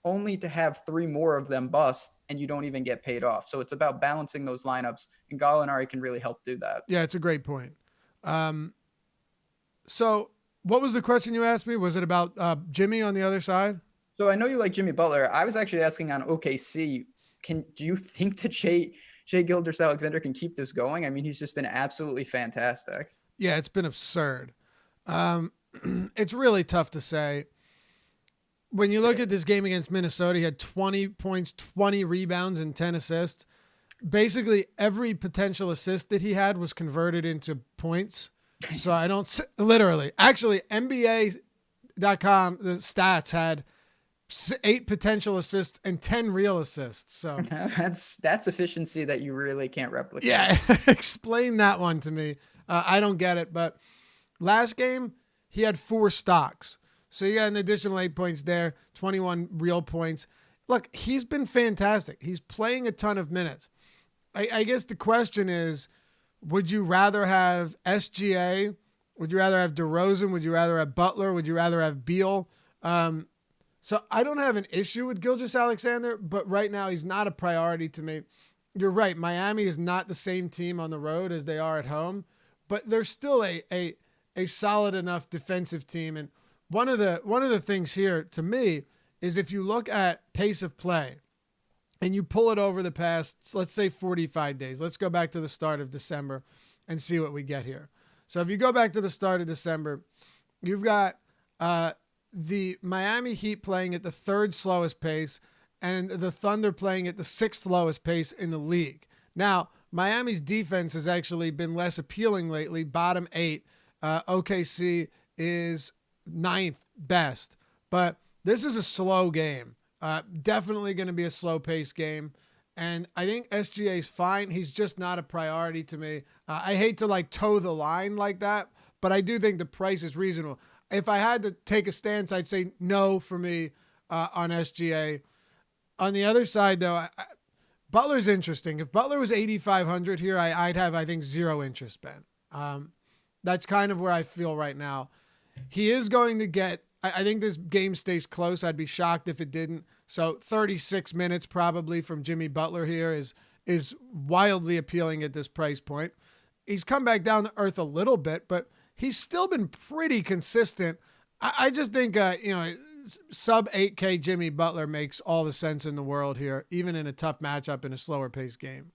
S2: only to have 3 more of them bust and you don't even get paid off. So it's about balancing those lineups, and Gallinari can really help do that.
S1: Yeah, it's a great point. So what was the question you asked me? Was it about Jimmy on the other side?
S2: So I know you like Jimmy Butler. I was actually asking on OKC, do you think that Shai Gilgeous-Alexander can keep this going? I mean, he's just been absolutely fantastic.
S1: Yeah, it's been absurd. It's really tough to say. When you look at this game against Minnesota, he had 20 points, 20 rebounds, and 10 assists. Basically, every potential assist that he had was converted into points. So I don't literally. Actually, NBA.com, the stats had 8 potential assists and 10 real assists. So
S2: that's efficiency that you really can't replicate.
S1: Yeah, explain that one to me. I don't get it. But last game, he had 4 stocks. So you got an additional 8 points there, 21 real points. Look, he's been fantastic. He's playing a ton of minutes. I guess the question is, would you rather have SGA? Would you rather have DeRozan? Would you rather have Butler? Would you rather have Beal? So I don't have an issue with Gilgeous-Alexander, but right now he's not a priority to me. You're right. Miami is not the same team on the road as they are at home, but they're still a solid enough defensive team. And one of the things here to me is if you look at pace of play and you pull it over the past, let's say 45 days, let's go back to the start of December and see what we get here. So if you go back to the start of December, you've got the Miami Heat playing at the 3rd slowest pace and the Thunder playing at the 6th slowest pace in the league. Now, Miami's defense has actually been less appealing lately, bottom 8. OKC is 9th best, but this is a slow game. Definitely going to be a slow-paced game, and I think SGA is fine. He's just not a priority to me. I hate to toe the line like that, but I do think the price is reasonable. If I had to take a stance, I'd say no for me on SGA. On the other side, though, Butler's interesting. If Butler was 8,500 here, I'd have, I think, zero interest, Ben. That's kind of where I feel right now. He is going to get, I think this game stays close. I'd be shocked if it didn't. So 36 minutes probably from Jimmy Butler here is wildly appealing at this price point. He's come back down to earth a little bit, but he's still been pretty consistent. I just think, sub 8K Jimmy Butler makes all the sense in the world here, even in a tough matchup in a slower paced game.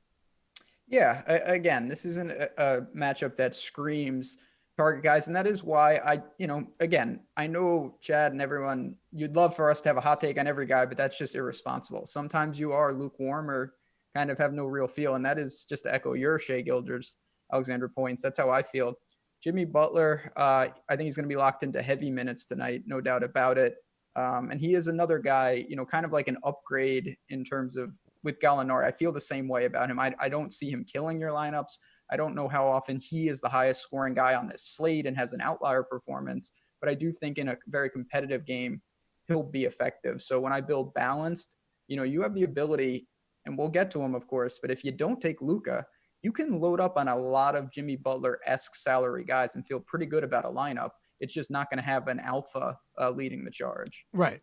S2: Yeah, again, this isn't a matchup that screams target guys. And that is why I know Chad and everyone, you'd love for us to have a hot take on every guy, but that's just irresponsible. Sometimes you are lukewarm or kind of have no real feel. And that is just to echo your Shai Gilgeous-Alexander points. That's how I feel. Jimmy Butler, I think he's going to be locked into heavy minutes tonight, no doubt about it. And he is another guy, kind of like an upgrade in terms of with Gallinari. I feel the same way about him. I don't see him killing your lineups. I don't know how often he is the highest scoring guy on this slate and has an outlier performance, but I do think in a very competitive game, he'll be effective. So when I build balanced, you have the ability, and we'll get to him, of course, but if you don't take Luka, you can load up on a lot of Jimmy Butler-esque salary guys and feel pretty good about a lineup. It's just not going to have an alpha leading the charge.
S1: Right.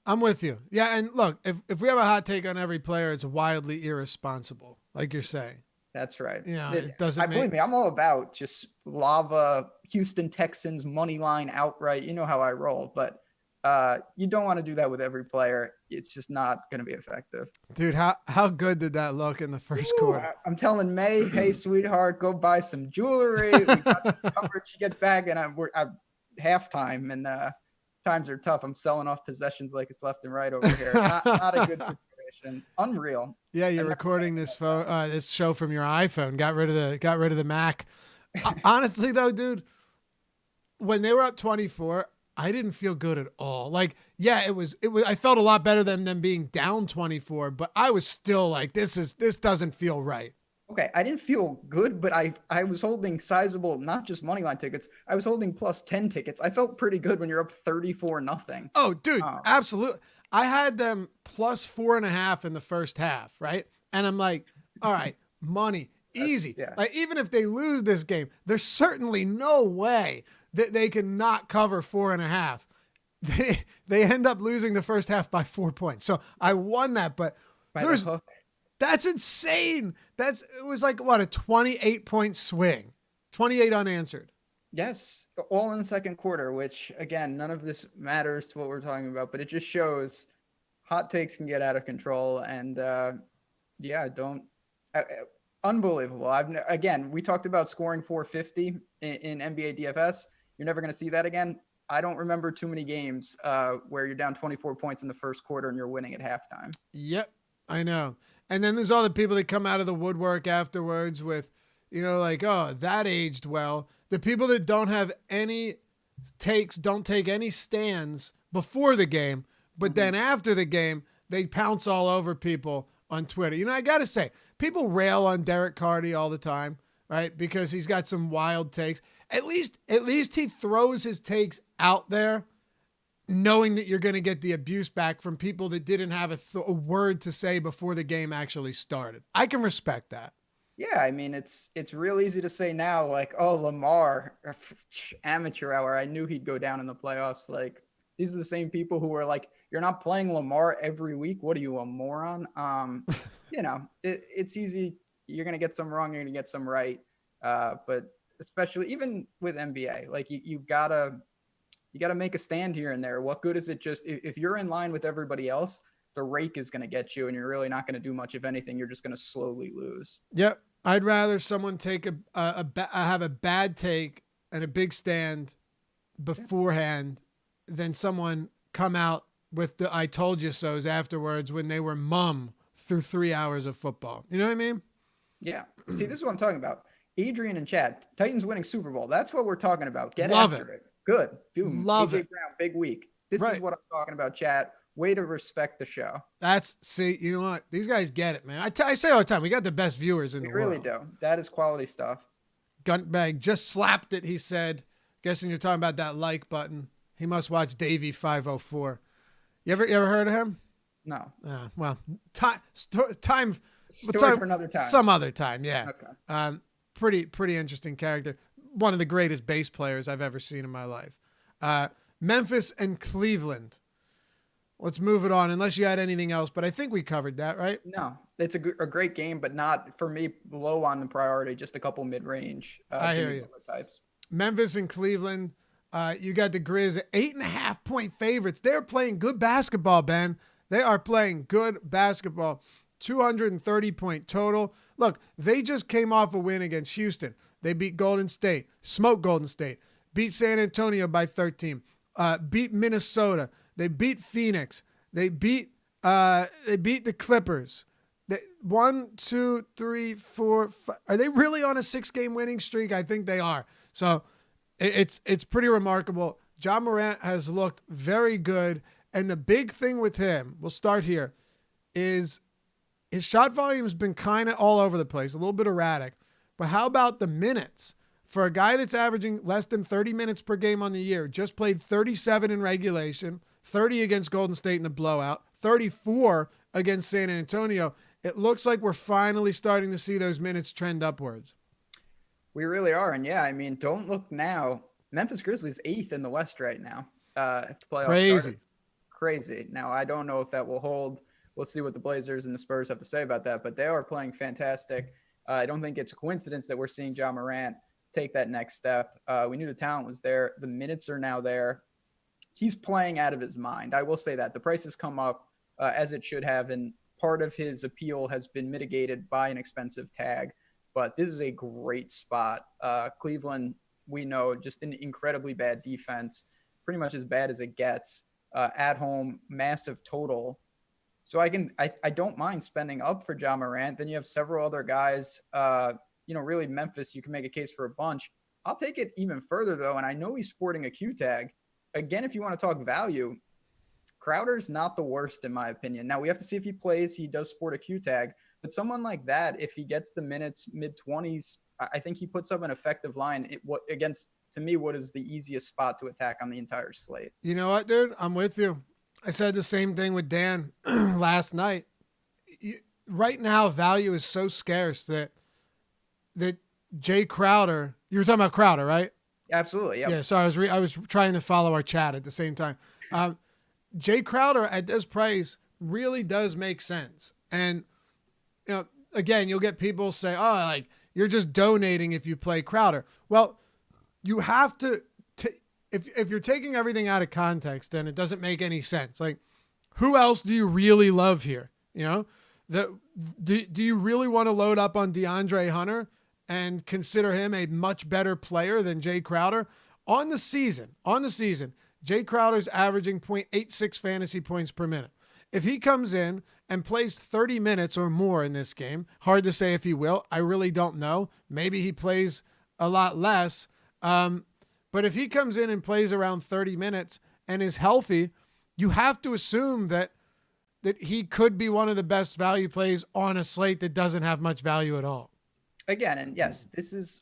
S1: I'm with you. Yeah, and look, if we have a hot take on every player, it's wildly irresponsible, like you're saying.
S2: That's right.
S1: It doesn't
S2: believe me, I'm all about just lava Houston Texans money line outright. You know how I roll, but you don't want to do that with every player. It's just not going to be effective.
S1: Dude, how good did that look in the first quarter?
S2: I'm telling May, hey, sweetheart, go buy some jewelry. We got this covered. She gets back, and I'm halftime, and times are tough. I'm selling off possessions like it's left and right over here. Not a good situation. Unreal.
S1: Yeah, you're recording this show from your iPhone. Got rid of the Mac. Honestly, though, dude, when they were up 24, I didn't feel good at all. Like, yeah, it was. I felt a lot better than them being down 24, but I was still like, this doesn't feel right.
S2: Okay, I didn't feel good, but I was holding sizable, not just money line tickets. I was holding plus 10 tickets. I felt pretty good when you're up 34-0.
S1: Oh, dude, absolutely. I had them plus 4.5 in the first half, right? And I'm like, all right, money, easy.
S2: Yeah.
S1: Like, even if they lose this game, there's certainly no way that they can not cover 4.5. They end up losing the first half by 4 points. So I won that, but that's insane. It was like, what, a 28-point swing, 28 unanswered.
S2: Yes, all in the second quarter, which, again, none of this matters to what we're talking about, but it just shows hot takes can get out of control. And, unbelievable. Again, we talked about scoring 450 in NBA DFS. You're never going to see that again. I don't remember too many games where you're down 24 points in the first quarter and you're winning at halftime.
S1: Yep, I know. And then there's all the people that come out of the woodwork afterwards with, like, oh, that aged well. The people that don't have any takes, don't take any stands before the game, but then after the game, they pounce all over people on Twitter. I got to say, people rail on Derek Carty all the time, right? Because he's got some wild takes. At least he throws his takes out there, knowing that you're going to get the abuse back from people that didn't have a word to say before the game actually started. I can respect that.
S2: Yeah, I mean, it's real easy to say now, like, oh, Lamar, amateur hour. I knew he'd go down in the playoffs. Like, these are the same people who are like, you're not playing Lamar every week. What are you, a moron? It's easy. You're going to get some wrong. You're going to get some right. But especially even with NBA, like you gotta make a stand here and there. What good is it just if you're in line with everybody else? The rake is going to get you, and you're really not going to do much. If anything, you're just going to slowly lose.
S1: Yep. I'd rather someone take have a bad take and a big stand beforehand than someone come out with the I told you so's afterwards when they were mum through 3 hours of football. You know what I mean?
S2: Yeah. See, this is what I'm talking about. Adrian and Chad, Titans winning Super Bowl. That's what we're talking about. Get
S1: Love
S2: after it. Good. Boom.
S1: Love
S2: AJ
S1: it.
S2: Brown, big week. This
S1: Right.
S2: is what I'm talking about, Chad. Way to respect the show.
S1: See, you know what? These guys get it, man. I say all the time, we got the best viewers in the world.
S2: We really do. That is quality stuff.
S1: Guntbag just slapped it, he said. Guessing you're talking about that like button. He must watch Davey 504. You ever heard of him?
S2: No.
S1: Well, time.
S2: Story for another time.
S1: Some other time, yeah.
S2: Okay.
S1: Pretty interesting character. One of the greatest bass players I've ever seen in my life. Memphis and Cleveland. Let's move it on, unless you had anything else, but I think we covered that, right?
S2: No, it's a great game, but not, for me, low on the priority, just a couple mid-range.
S1: I hear you.
S2: Types.
S1: Memphis and Cleveland. You got the Grizz 8.5-point favorites. They're playing good basketball, Ben. They are playing good basketball. 230-point total. Look, they just came off a win against Houston. They beat Golden State, smoked Golden State, beat San Antonio by 13, beat Minnesota. They beat Phoenix. They beat the Clippers. 1, 2, 3, 4, 5. Are they really on a 6-game winning streak? I think they are. So it's pretty remarkable. Ja Morant has looked very good. And the big thing with him, we'll start here, is his shot volume has been kind of all over the place, a little bit erratic. but how about the minutes? For a guy that's averaging less than 30 minutes per game on the year, just played 37 in regulation, 30 against Golden State in a blowout, 34 against San Antonio. It looks like we're finally starting to see those minutes trend upwards.
S2: We really are. And yeah, I mean, don't look now. Memphis Grizzlies 8th in the West right now. If the playoffs started. Crazy. Now, I don't know if that will hold. We'll see what the Blazers and the Spurs have to say about that, but they are playing fantastic. I don't think it's a coincidence that we're seeing Ja Morant take that next step. We knew the talent was there. The minutes are now there. He's playing out of his mind. I will say that. The price has come up as it should have, and part of his appeal has been mitigated by an expensive tag. But this is a great spot. Cleveland, we know, just an incredibly bad defense, pretty much as bad as it gets. At home, massive total. So I don't mind spending up for Ja Morant. Then you have several other guys. Really Memphis, you can make a case for a bunch. I'll take it even further, though, and I know he's sporting a Q tag. Again, if you want to talk value, Crowder's not the worst, in my opinion. Now, we have to see if he plays. He does sport a Q tag. But someone like that, if he gets the minutes, mid-20s, I think he puts up an effective line against, to me, what is the easiest spot to attack on the entire slate.
S1: You know what, dude? I'm with you. I said the same thing with Dan last night. Right now, value is so scarce that Jay Crowder, you were talking about Crowder, right?
S2: Absolutely. Yep.
S1: Yeah. So I was trying to follow our chat at the same time. Jay Crowder at this price really does make sense. And, again, you'll get people say, oh, like you're just donating if you play Crowder. Well, you have to, if you're taking everything out of context, then it doesn't make any sense. Like, who else do you really love here? Do you really want to load up on DeAndre Hunter and consider him a much better player than Jay Crowder? On the season, Jay Crowder's averaging 0.86 fantasy points per minute. If he comes in and plays 30 minutes or more in this game, hard to say if he will. I really don't know. Maybe he plays a lot less. But if he comes in and plays around 30 minutes and is healthy, you have to assume that he could be one of the best value plays on a slate that doesn't have much value at all.
S2: Again, and yes,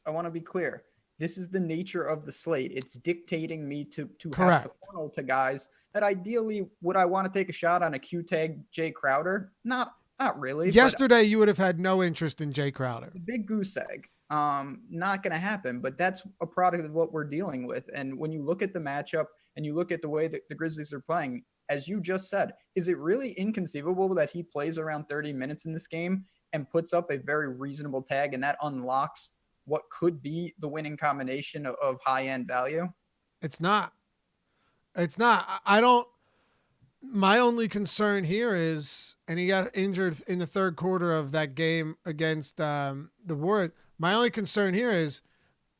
S2: I want to be clear. This is the nature of the slate. It's dictating me to have to funnel to guys that ideally would I want to take a shot on a Q tag Jay Crowder? Not really.
S1: Yesterday, you would have had no interest in Jay Crowder.
S2: Big goose egg. Not going to happen, but that's a product of what we're dealing with. And when you look at the matchup and you look at the way that the Grizzlies are playing, as you just said, is it really inconceivable that he plays around 30 minutes in this game and puts up a very reasonable tag and that unlocks what could be the winning combination of high-end value?
S1: It's not. My only concern here is, and he got injured in the third quarter of that game against the Warriors. My only concern here is,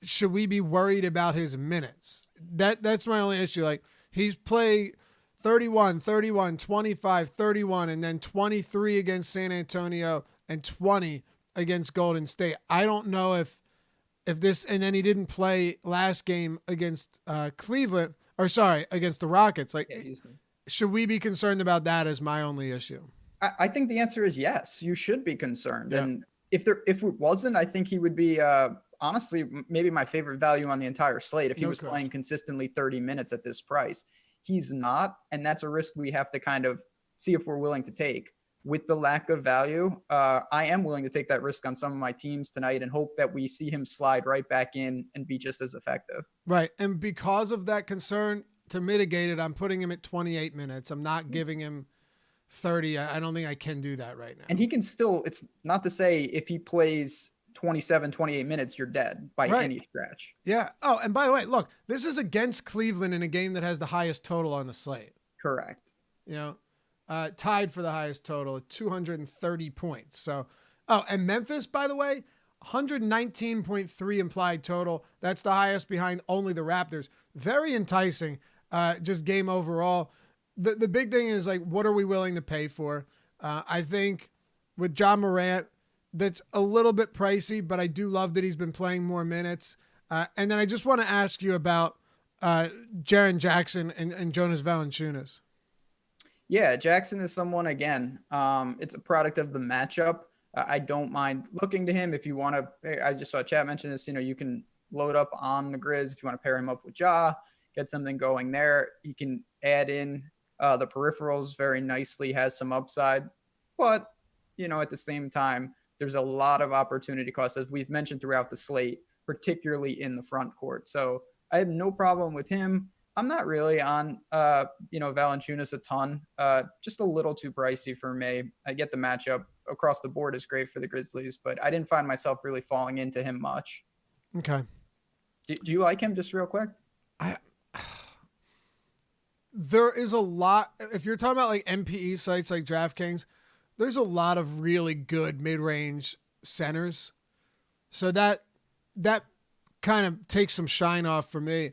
S1: should we be worried about his minutes? That's my only issue. Like, he's played 31, 25, 31, and then 23 against San Antonio and 20 against Golden State. I don't know if this, and then he didn't play last game against Cleveland, against the Rockets. Like, should we be concerned about that? Is my only issue.
S2: I think the answer is yes. You should be concerned.
S1: Yeah.
S2: And if it wasn't, I think he would be honestly maybe my favorite value on the entire slate if he was playing consistently 30 minutes at this price. He's not, and that's a risk we have to kind of see if we're willing to take. With the lack of value, I am willing to take that risk on some of my teams tonight and hope that we see him slide right back in and be just as effective.
S1: Right. And because of that concern, to mitigate it, I'm putting him at 28 minutes. I'm not giving him 30. I don't think I can do that right now.
S2: And he can still, it's not to say if he plays 27, 28 minutes, you're dead by any stretch.
S1: Yeah. Oh, and by the way, look, this is against Cleveland in a game that has the highest total on the slate.
S2: Correct.
S1: Tied for the highest total at 230 points. So, and Memphis, by the way, 119.3 implied total. That's the highest behind only the Raptors. Very enticing. Just game overall. The big thing is, like, what are we willing to pay for? I think with Ja Morant, that's a little bit pricey, but I do love that he's been playing more minutes. And then I just want to ask you about Jaren Jackson and Jonas Valanciunas.
S2: Yeah, Jackson is someone, again, it's a product of the matchup. I don't mind looking to him if you want to. I just saw chat mention this. You can load up on the Grizz if you want to pair him up with Ja, get something going there. He can add in the peripherals very nicely, has some upside, but at the same time, there's a lot of opportunity cost, as we've mentioned throughout the slate, particularly in the front court. So I have no problem with him. I'm not really on, Valanciunas a ton. Just a little too pricey for me. I get the matchup across the board is great for the Grizzlies, but I didn't find myself really falling into him much.
S1: Okay.
S2: Do you like him, just real quick?
S1: There is a lot. If you're talking about like MPE sites like DraftKings, there's a lot of really good mid-range centers. So that kind of takes some shine off for me.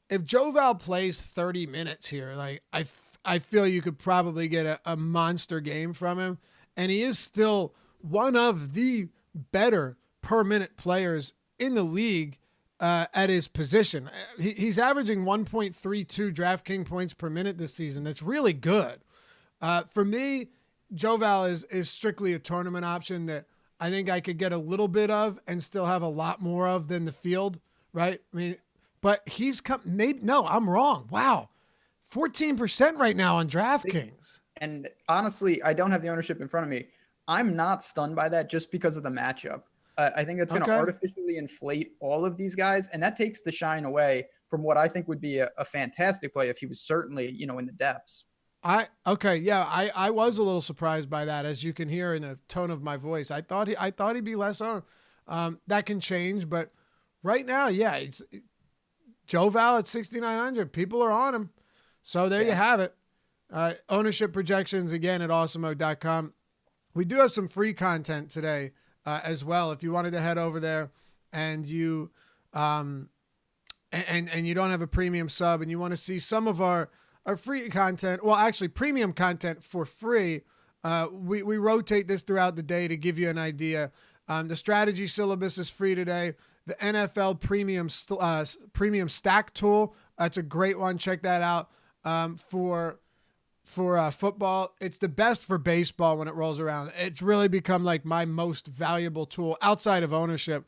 S1: If Joe Val plays 30 minutes here, like I feel you could probably get a monster game from him. And he is still one of the better per minute players in the league at his position. He's averaging 1.32 DraftKings points per minute this season. That's really good. For me, Joe Val is strictly a tournament option that I think I could get a little bit of and still have a lot more of than the field, right? I mean, but he's come. Maybe no, I'm wrong. Wow, 14% right now on DraftKings.
S2: And honestly, I don't have the ownership in front of me. I'm not stunned by that just because of the matchup. I think that's going to artificially inflate all of these guys, and that takes the shine away from what I think would be a fantastic play if he was certainly, in the depths.
S1: I was a little surprised by that, as you can hear in the tone of my voice. I thought he'd be less on. That can change, but right now, yeah, it's Joe Val at 6,900. People are on him, so there you have it. Ownership projections again at Awesomo.com. We do have some free content today as well. If you wanted to head over there and you and you don't have a premium sub and you want to see some of our free content, well, actually premium content for free, we rotate this throughout the day to give you an idea. The strategy syllabus is free today. The NFL premium stack tool, that's a great one. Check that out. For football, it's the best for baseball when it rolls around. It's really become like my most valuable tool outside of ownership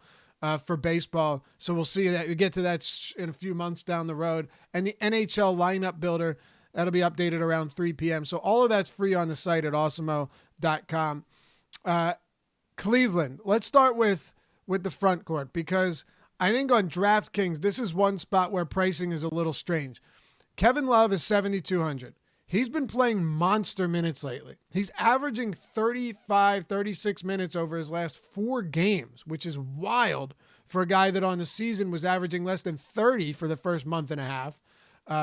S1: for baseball. So we'll see that we get to that in a few months down the road. And the NHL lineup builder, that'll be updated around 3 p.m. So all of that's free on the site at Awesomo.com. Cleveland, let's start with the front court, because I think on DraftKings, this is one spot where pricing is a little strange. Kevin Love is 7,200. He's been playing monster minutes lately. He's averaging 35, 36 minutes over his last 4 games, which is wild for a guy that on the season was averaging less than 30 for the first month and a half,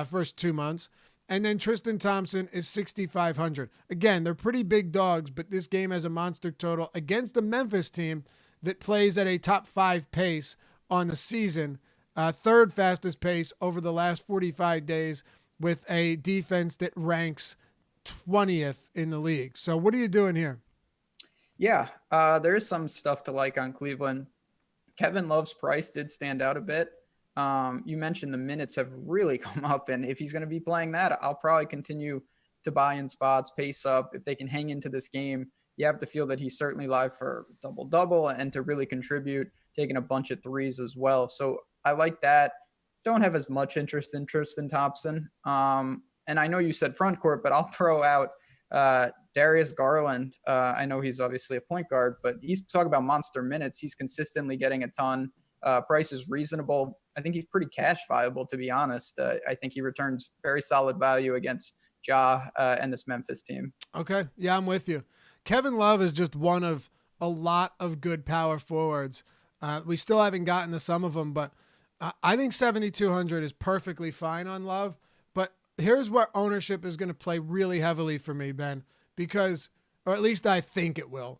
S1: first 2 months. And then Tristan Thompson is 6,500. Again, they're pretty big dogs, but this game has a monster total against the Memphis team that plays at a top 5 pace on the season, third fastest pace over the last 45 days, with a defense that ranks 20th in the league. So what are you doing here?
S2: Yeah, there is some stuff to like on Cleveland. Kevin Love's price did stand out a bit. You mentioned the minutes have really come up, and if he's going to be playing that, I'll probably continue to buy in spots, pace up. If they can hang into this game, you have to feel that he's certainly live for double-double and to really contribute, taking a bunch of threes as well. So I like that. Don't have as much interest in Tristan Thompson. And I know you said front court, but I'll throw out Darius Garland. I know he's obviously a point guard, but he's talking about monster minutes. He's consistently getting a ton. Price is reasonable. I think he's pretty cash viable, to be honest. I think he returns very solid value against Ja and this Memphis team.
S1: Okay. Yeah, I'm with you. Kevin Love is just one of a lot of good power forwards. We still haven't gotten to some of them, but I think 7,200 is perfectly fine on Love. But here's where ownership is going to play really heavily for me, Ben, because, or at least I think it will.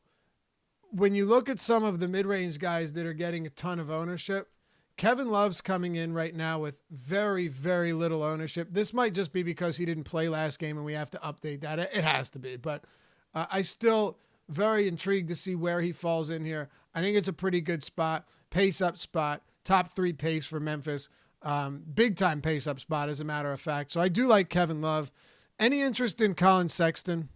S1: When you look at some of the mid-range guys that are getting a ton of ownership, Kevin Love's coming in right now with very, very little ownership. This might just be because he didn't play last game and we have to update that. It has to be, but I still very intrigued to see where he falls in here. I think it's a pretty good spot, pace up spot, top 3 pace for Memphis, big time pace up spot as a matter of fact. So I do like Kevin Love. Any interest in Colin Sexton?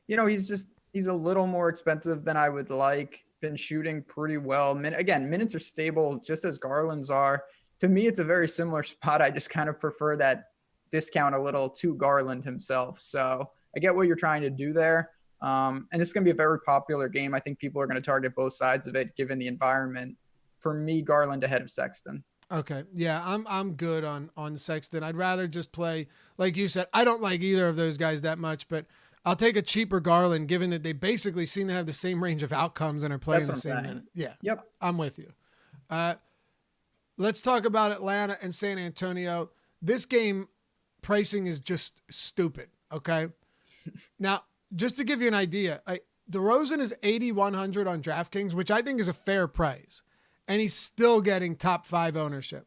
S2: He's just He's a little more expensive than I would like. Been shooting pretty well. Again, minutes are stable, just as Garland's are. To me, it's a very similar spot. I just kind of prefer that discount a little to Garland himself. So I get what you're trying to do there. And this is going to be a very popular game. I think people are going to target both sides of it, given the environment. For me, Garland ahead of Sexton.
S1: Okay. Yeah, I'm good on Sexton. I'd rather just play, like you said, I don't like either of those guys that much, but I'll take a cheaper Garland, given that they basically seem to have the same range of outcomes and are playing the same minute. Yeah.
S2: Yep.
S1: I'm with you. Let's talk about Atlanta and San Antonio. This game pricing is just stupid. Okay. Now, just to give you an idea, DeRozan is 8,100 on DraftKings, which I think is a fair price. And he's still getting top 5 ownership.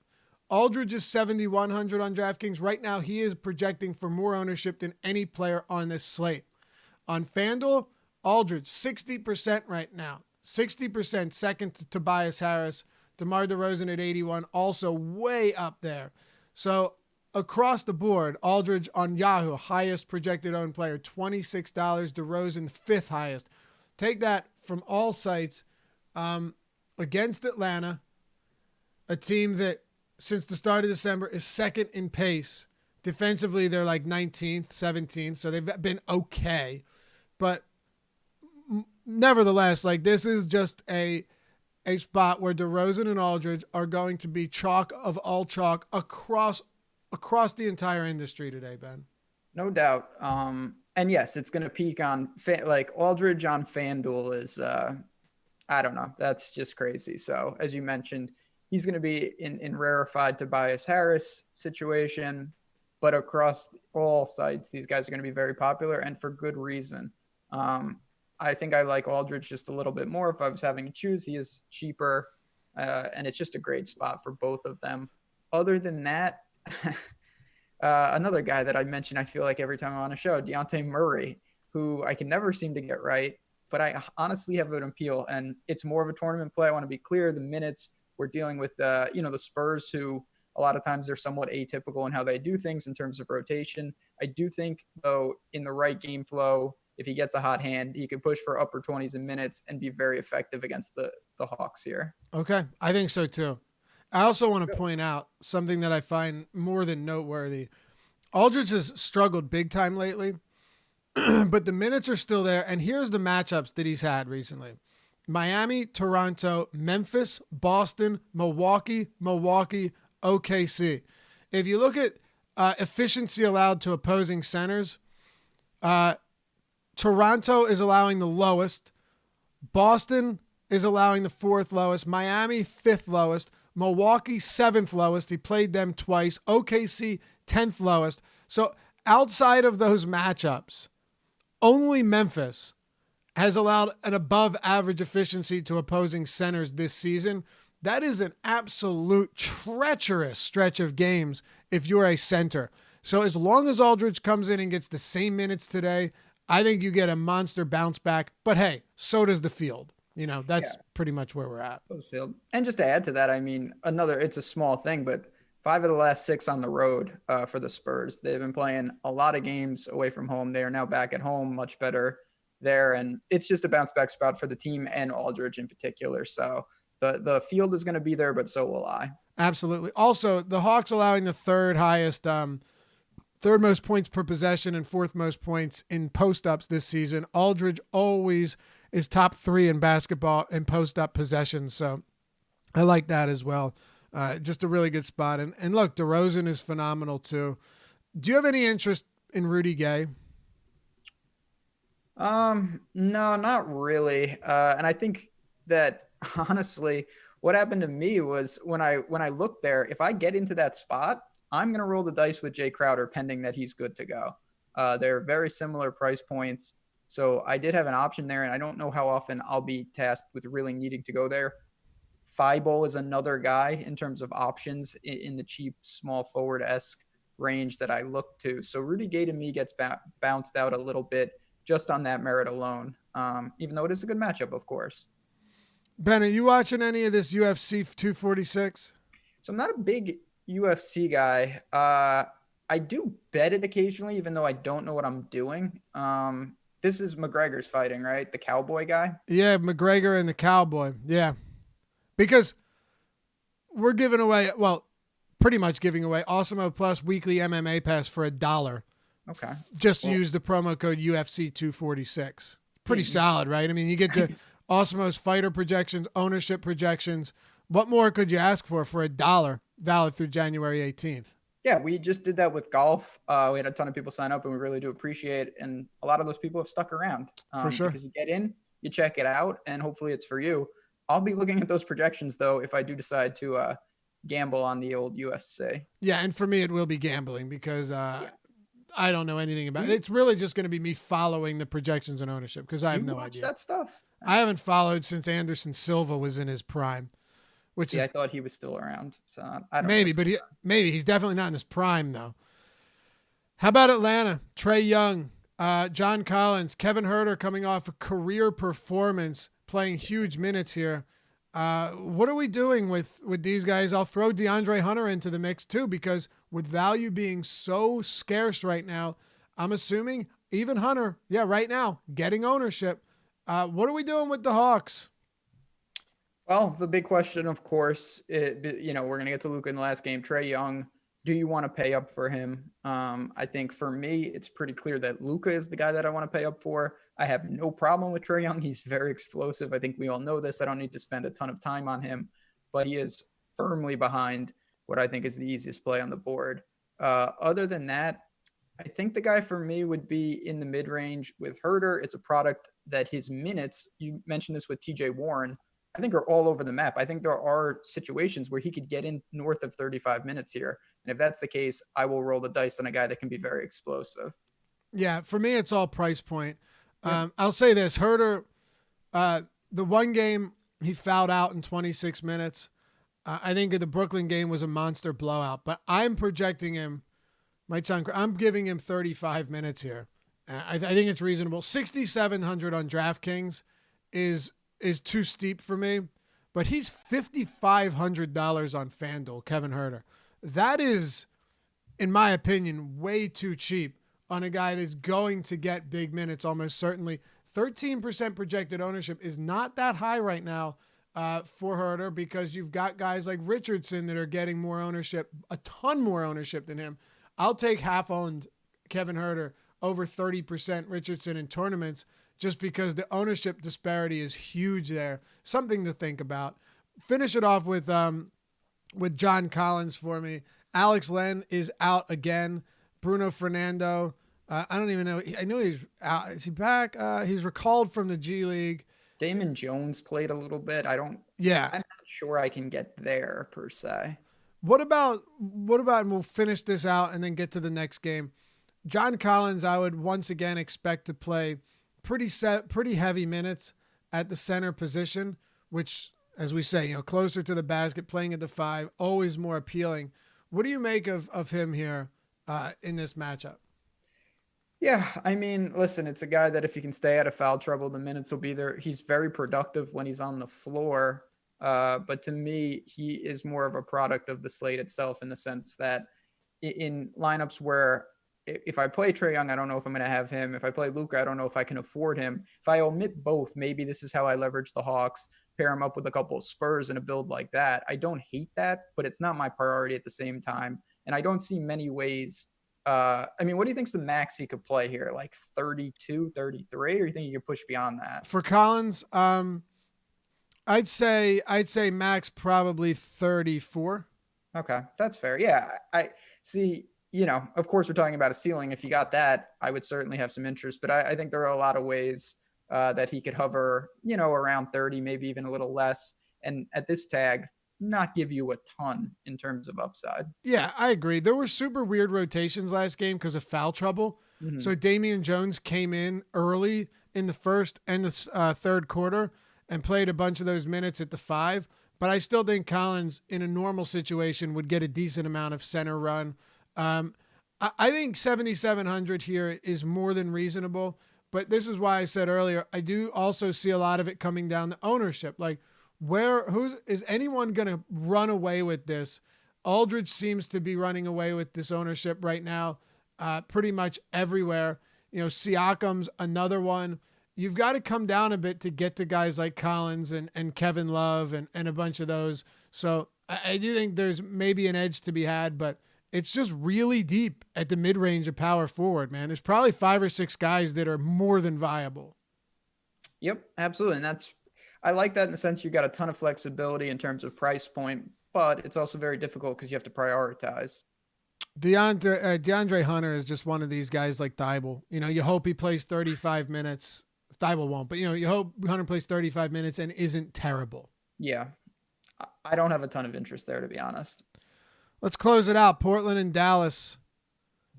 S1: Aldridge is 7,100 on DraftKings. Right now, he is projecting for more ownership than any player on this slate. On FanDuel, Aldridge, 60% right now. 60%, second to Tobias Harris. DeMar DeRozan at 81, also way up there. So across the board, Aldridge on Yahoo, highest projected owned player, $26. DeRozan, 5th highest. Take that from all sites. Against Atlanta, a team that since the start of December is second in pace. Defensively, they're like 19th, 17th, so they've been okay. But nevertheless, like this is just a spot where DeRozan and Aldridge are going to be chalk of all chalk across the entire industry today, Ben.
S2: No doubt. And yes, it's going to peak on like Aldridge on FanDuel is I don't know. That's just crazy. So as you mentioned, he's going to be in rarefied Tobias Harris situation, but across all sites, these guys are going to be very popular and for good reason. I think I like Aldridge just a little bit more. If I was having to choose, he is cheaper and it's just a great spot for both of them. Other than that, another guy that I mention, I feel like every time I'm on a show, Dejounte Murray, who I can never seem to get right. But I honestly have an appeal, and it's more of a tournament play. I want to be clear. The minutes we're dealing with, the Spurs, who a lot of times they're somewhat atypical in how they do things in terms of rotation. I do think, though, in the right game flow, if he gets a hot hand, he can push for upper 20s in minutes and be very effective against the Hawks here.
S1: Okay, I think so too. I also want to point out something that I find more than noteworthy. Aldridge has struggled big time lately. But the minutes are still there. And here's the matchups that he's had recently. Miami, Toronto, Memphis, Boston, Milwaukee, OKC. If you look at efficiency allowed to opposing centers, Toronto is allowing the lowest. Boston is allowing the 4th lowest. Miami, 5th lowest. Milwaukee, 7th lowest. He played them twice. OKC, 10th lowest. So outside of those matchups, only Memphis has allowed an above average efficiency to opposing centers this season. That is an absolute treacherous stretch of games if you're a center. So as long as Aldridge comes in and gets the same minutes today, I think you get a monster bounce back. But hey, so does the field. That's pretty much where we're at.
S2: And just to add to that, I mean, it's a small thing, but 5 of the last 6 on the road for the Spurs. They've been playing a lot of games away from home. They are now back at home, much better there. And it's just a bounce back spot for the team and Aldridge in particular. So the field is going to be there, but so will I.
S1: Absolutely. Also, the Hawks allowing the third most points per possession and 4th most points in post-ups this season. Aldridge always is top 3 in basketball and post-up possessions. So I like that as well. Just a really good spot. And look, DeRozan is phenomenal too. Do you have any interest in Rudy Gay?
S2: No, not really. And I think that honestly, what happened to me was when I looked there, if I get into that spot, I'm going to roll the dice with Jay Crowder pending that he's good to go. They're very similar price points. So I did have an option there, and I don't know how often I'll be tasked with really needing to go there. Thibault is another guy in terms of options in the cheap small forward-esque range that I look to. So Rudy Gay to me gets bounced out a little bit just on that merit alone, even though it is a good matchup, of course.
S1: Ben, are you watching any of this UFC 246?
S2: So I'm not a big UFC guy. I do bet it occasionally, even though I don't know what I'm doing. This is McGregor's fighting, right? The cowboy guy?
S1: Yeah, McGregor and the Cowboy. Yeah. Because we're giving away, well, pretty much giving away Awesomo Plus weekly MMA pass for $1.
S2: Okay.
S1: Just
S2: Well,
S1: use the promo code UFC246. Pretty solid, right? I mean, you get the Awesomo's fighter projections, ownership projections. What more could you ask for $1, valid through January 18th?
S2: Yeah, we just did that with golf. We had a ton of people sign up, and we really do appreciate it. And a lot of those people have stuck around
S1: For sure.
S2: because you get in, you check it out, and hopefully it's for you. I'll be looking at those projections, though, if I do decide to gamble on the old UFC.
S1: Yeah, and for me, it will be gambling because I don't know anything about it. It's really just going to be me following the projections and ownership because I have no idea.
S2: That stuff.
S1: I haven't followed since Anderson Silva was in his prime.
S2: I thought he was still around. So I don't
S1: maybe,
S2: know.
S1: but maybe he's definitely not in his prime though. How about Atlanta? Trae Young, John Collins, Kevin Huerter coming off a career performance, playing huge minutes here. What are we doing with these guys? I'll throw DeAndre Hunter into the mix too, because with value being so scarce right now, I'm assuming even Hunter, right now, getting ownership. What are we doing with the Hawks?
S2: Well, the big question, of course, we're going to get to Luka in the last game. Trae Young, do you want to pay up for him? I think for me, it's pretty clear that Luka is the guy that I want to pay up for. I have no problem with Trae Young. He's very explosive. I think we all know this. I don't need to spend a ton of time on him, but he is firmly behind what I think is the easiest play on the board. Other than that, I think the guy for me would be in the mid-range with Huerter. It's a product that his minutes, you mentioned this with TJ Warren, I think are all over the map. I think there are situations where he could get in north of 35 minutes here. And if that's the case, I will roll the dice on a guy that can be very explosive.
S1: Yeah, for me, it's all price point. Yeah. I'll say this, Huerter, the one game he fouled out in 26 minutes. I think the Brooklyn game was a monster blowout, but I'm projecting him, I'm giving him 35 minutes here. I think it's reasonable. 6,700 on DraftKings is too steep for me, but he's $5,500 on FanDuel, Kevin Huerter. That is, in my opinion, way too cheap on a guy that's going to get big minutes almost certainly. 13% projected ownership is not that high right now for Huerter because you've got guys like Richardson that are getting more ownership, a ton more ownership than him. I'll take half-owned Kevin Huerter over 30% Richardson in tournaments just because the ownership disparity is huge there. Something to think about. Finish it off with John Collins for me. Alex Len is out again. Bruno Fernando, I don't even know. I know he's out. Is he back? He's recalled from the G League.
S2: Damon Jones played a little bit. I'm not sure I can get there per se.
S1: What about, and we'll finish this out and then get to the next game. John Collins, I would once again expect to play pretty heavy minutes at the center position, which, as we say, closer to the basket, playing at the 5, always more appealing. What do you make of him here in this matchup?
S2: Yeah, I mean, listen, it's a guy that if he can stay out of foul trouble, the minutes will be there. He's very productive when he's on the floor. But to me, he is more of a product of the slate itself in the sense that in lineups where if I play Trae Young, I don't know if I'm going to have him. If I play Luka, I don't know if I can afford him. If I omit both, maybe this is how I leverage the Hawks, pair him up with a couple of Spurs in a build like that. I don't hate that, but it's not my priority at the same time. And I don't see many ways. What do you think's the max he could play here? Like 32, 33? Or you think you could push beyond that?
S1: For Collins, I'd say max probably 34.
S2: Okay, that's fair. Yeah, I see. Of course, we're talking about a ceiling. If you got that, I would certainly have some interest. But I think there are a lot of ways that he could hover, around 30, maybe even a little less. And at this tag, not give you a ton in terms of upside.
S1: Yeah, I agree. There were super weird rotations last game because of foul trouble. Mm-hmm. So Damian Jones came in early in the first and the third quarter and played a bunch of those minutes at the 5. But I still think Collins, in a normal situation, would get a decent amount of center run. I think 7,700 here is more than reasonable, but this is why I said earlier, I do also see a lot of it coming down to ownership. Like is anyone going to run away with this? Aldridge seems to be running away with this ownership right now, pretty much everywhere. Siakam's another one. You've got to come down a bit to get to guys like Collins and Kevin Love and a bunch of those. So I do think there's maybe an edge to be had, but it's just really deep at the mid-range of power forward, man. There's probably 5 or 6 guys that are more than viable.
S2: Yep, absolutely. And I like that in the sense you got a ton of flexibility in terms of price point, but it's also very difficult because you have to prioritize.
S1: DeAndre Hunter is just one of these guys like Thibault. You hope he plays 35 minutes. Thibault won't, but you hope Hunter plays 35 minutes and isn't terrible.
S2: Yeah. I don't have a ton of interest there, to be honest.
S1: Let's close it out. Portland and Dallas.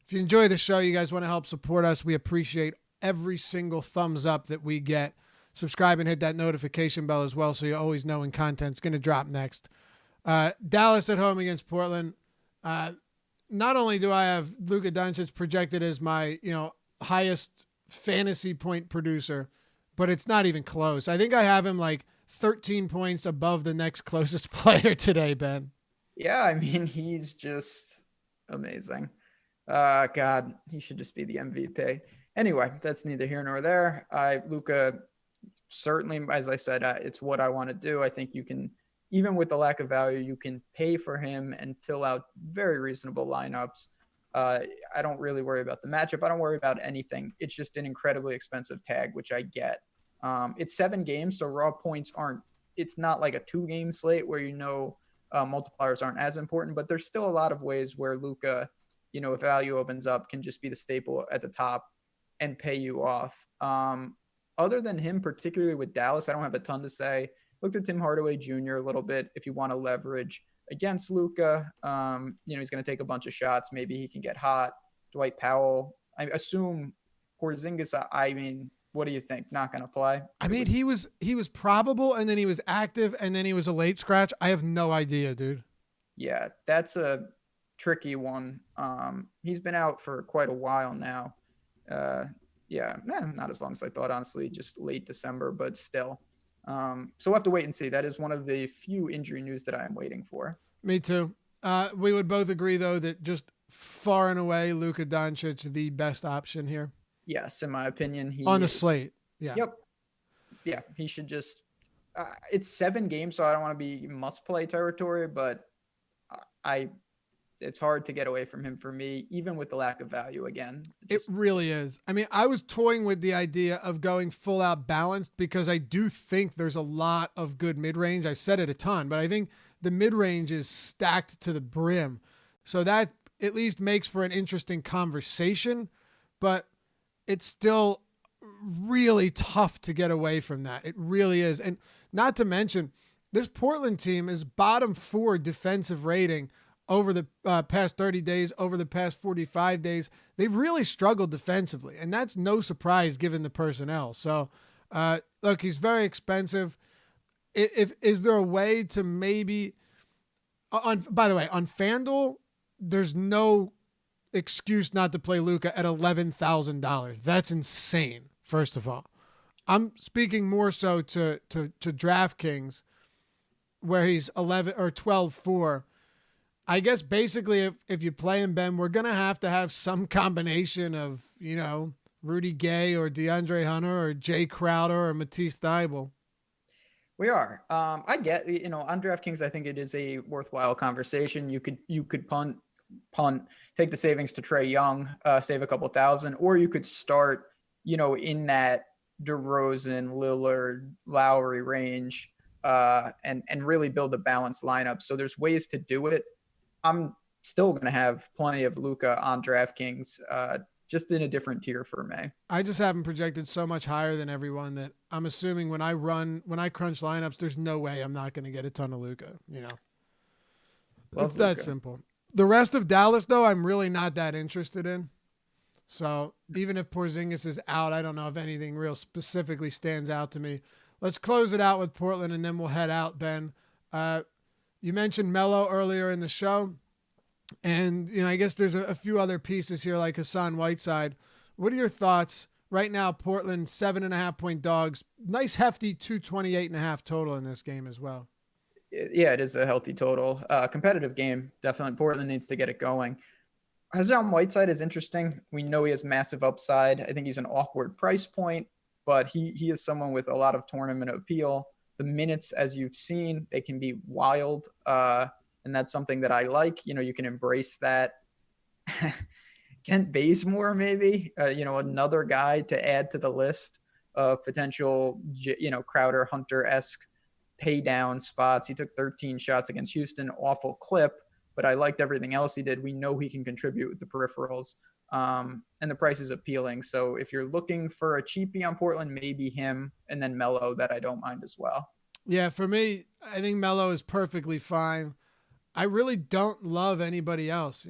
S1: If you enjoy the show, you guys want to help support us, we appreciate every single thumbs up that we get. Subscribe and hit that notification bell as well so you always know when content's going to drop next. Dallas at home against Portland. Not only do I have Luka Doncic projected as my, highest fantasy point producer, but it's not even close. I think I have him like 13 points above the next closest player today, Ben.
S2: Yeah, I mean, he's just amazing. God, he should just be the MVP. Anyway, that's neither here nor there. Luka, certainly, as I said, it's what I want to do. I think you can, even with the lack of value, you can pay for him and fill out very reasonable lineups. I don't really worry about the matchup. I don't worry about anything. It's just an incredibly expensive tag, which I get. It's 7 games, so raw points it's not like a 2-game slate where multipliers aren't as important, but there's still a lot of ways where Luka, if value opens up, can just be the staple at the top and pay you off. Other than him, particularly with Dallas, I don't have a ton to say. Looked at Tim Hardaway Jr. a little bit if you want to leverage against Luka. He's going to take a bunch of shots. Maybe he can get hot. Dwight Powell, I assume Porzingis, what do you think? Not going to play?
S1: I mean, he was probable, and then he was active, and then he was a late scratch. I have no idea, dude.
S2: Yeah, that's a tricky one. He's been out for quite a while now. Not as long as I thought, honestly, just late December, but still. So we'll have to wait and see. That is one of the few injury news that I am waiting for.
S1: Me too. We would both agree, though, that just far and away, Luka Doncic, the best option here.
S2: Yes, in my opinion.
S1: On the slate. Yeah.
S2: Yep. Yeah, he should just it's 7 games, so I don't want to be must-play territory, but it's hard to get away from him for me, even with the lack of value again.
S1: It really is. I mean, I was toying with the idea of going full out balanced because I do think there's a lot of good mid-range. I've said it a ton, but I think the mid-range is stacked to the brim. So that at least makes for an interesting conversation, but it's still really tough to get away from that. It really is. And not to mention, this Portland team is bottom 4 defensive rating over the past 30 days, over the past 45 days. They've really struggled defensively, and that's no surprise given the personnel. So, look, he's very expensive. Is there a way to maybe by the way, on FanDuel, there's no excuse not to play Luka at $11,000. That's insane. First of all, I'm speaking more so to DraftKings, where he's 11 or 12-4. I guess basically if you play him, Ben, we're going to have some combination of, Rudy Gay or DeAndre Hunter or Jay Crowder or Matisse Thybulle.
S2: We are. I get, on DraftKings, I think it is a worthwhile conversation. You could punt, take the savings to Trae Young, save a couple thousand, or you could start, in that DeRozan, Lillard, Lowry range, and really build a balanced lineup. So there's ways to do it. I'm still going to have plenty of Luka on DraftKings, just in a different tier for me.
S1: I just haven't projected so much higher than everyone that I'm assuming when I crunch lineups, there's no way I'm not going to get a ton of Luka, It's that simple. The rest of Dallas, though, I'm really not that interested in. So even if Porzingis is out, I don't know if anything real specifically stands out to me. Let's close it out with Portland, and then we'll head out, Ben. You mentioned Melo earlier in the show, and I guess there's a few other pieces here like Hassan Whiteside. What are your thoughts right now? Portland 7.5-point dogs, nice hefty 228.5 total in this game as well.
S2: Yeah, it is a healthy total. Competitive game, definitely. Portland needs to get it going. Hassan Whiteside is interesting. We know he has massive upside. I think he's an awkward price point, but he is someone with a lot of tournament appeal. The minutes, as you've seen, they can be wild, and that's something that I like. You can embrace that. Kent Bazemore, maybe, another guy to add to the list of potential, Crowder Hunter-esque pay down spots. He took 13 shots against Houston, awful clip, but I liked everything else he did. We know he can contribute with the peripherals, and the price is appealing. So if you're looking for a cheapie on Portland, maybe him, and then Melo, that I don't mind as well.
S1: Yeah, for me, I think Melo is perfectly fine. I really don't love anybody else.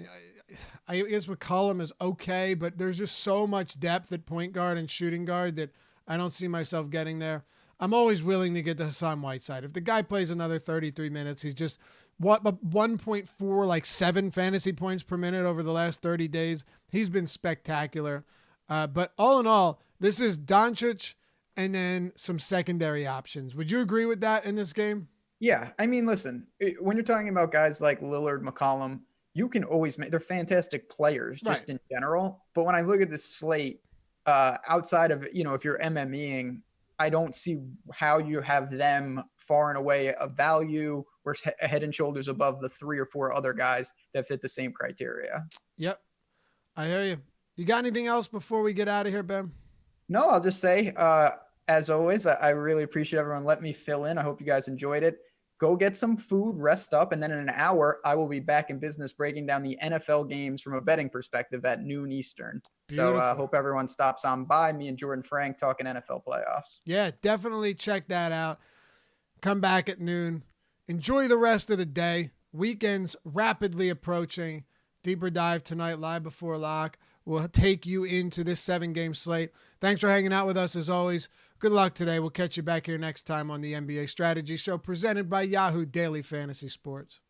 S1: I guess McCollum is okay, but there's just so much depth at point guard and shooting guard that I don't see myself getting there. I'm always willing to get to Hassan Whiteside. If the guy plays another 33 minutes, he's just 1.4, like 7 fantasy points per minute over the last 30 days. He's been spectacular. But all in all, this is Doncic and then some secondary options. Would you agree with that in this game?
S2: Yeah. I mean, listen, when you're talking about guys like Lillard, McCollum, you can always they're fantastic players just in general. But when I look at this slate, outside of, if you're MMEing, I don't see how you have them far and away of value or head and shoulders above the 3 or 4 other guys that fit the same criteria.
S1: Yep. I hear you. You got anything else before we get out of here, Ben?
S2: No, I'll just say, as always, I really appreciate everyone letting me fill in. I hope you guys enjoyed it. Go get some food, rest up, and then in an hour, I will be back in business breaking down the NFL games from a betting perspective at noon Eastern. Beautiful. So hope everyone stops on by. Me and Jordan Frank talking NFL playoffs.
S1: Yeah, definitely check that out. Come back at noon. Enjoy the rest of the day. Weekend's rapidly approaching. Deeper dive tonight, live before lock. We'll take you into this 7-game slate. Thanks for hanging out with us as always. Good luck today. We'll catch you back here next time on the NBA Strategy Show presented by Yahoo Daily Fantasy Sports.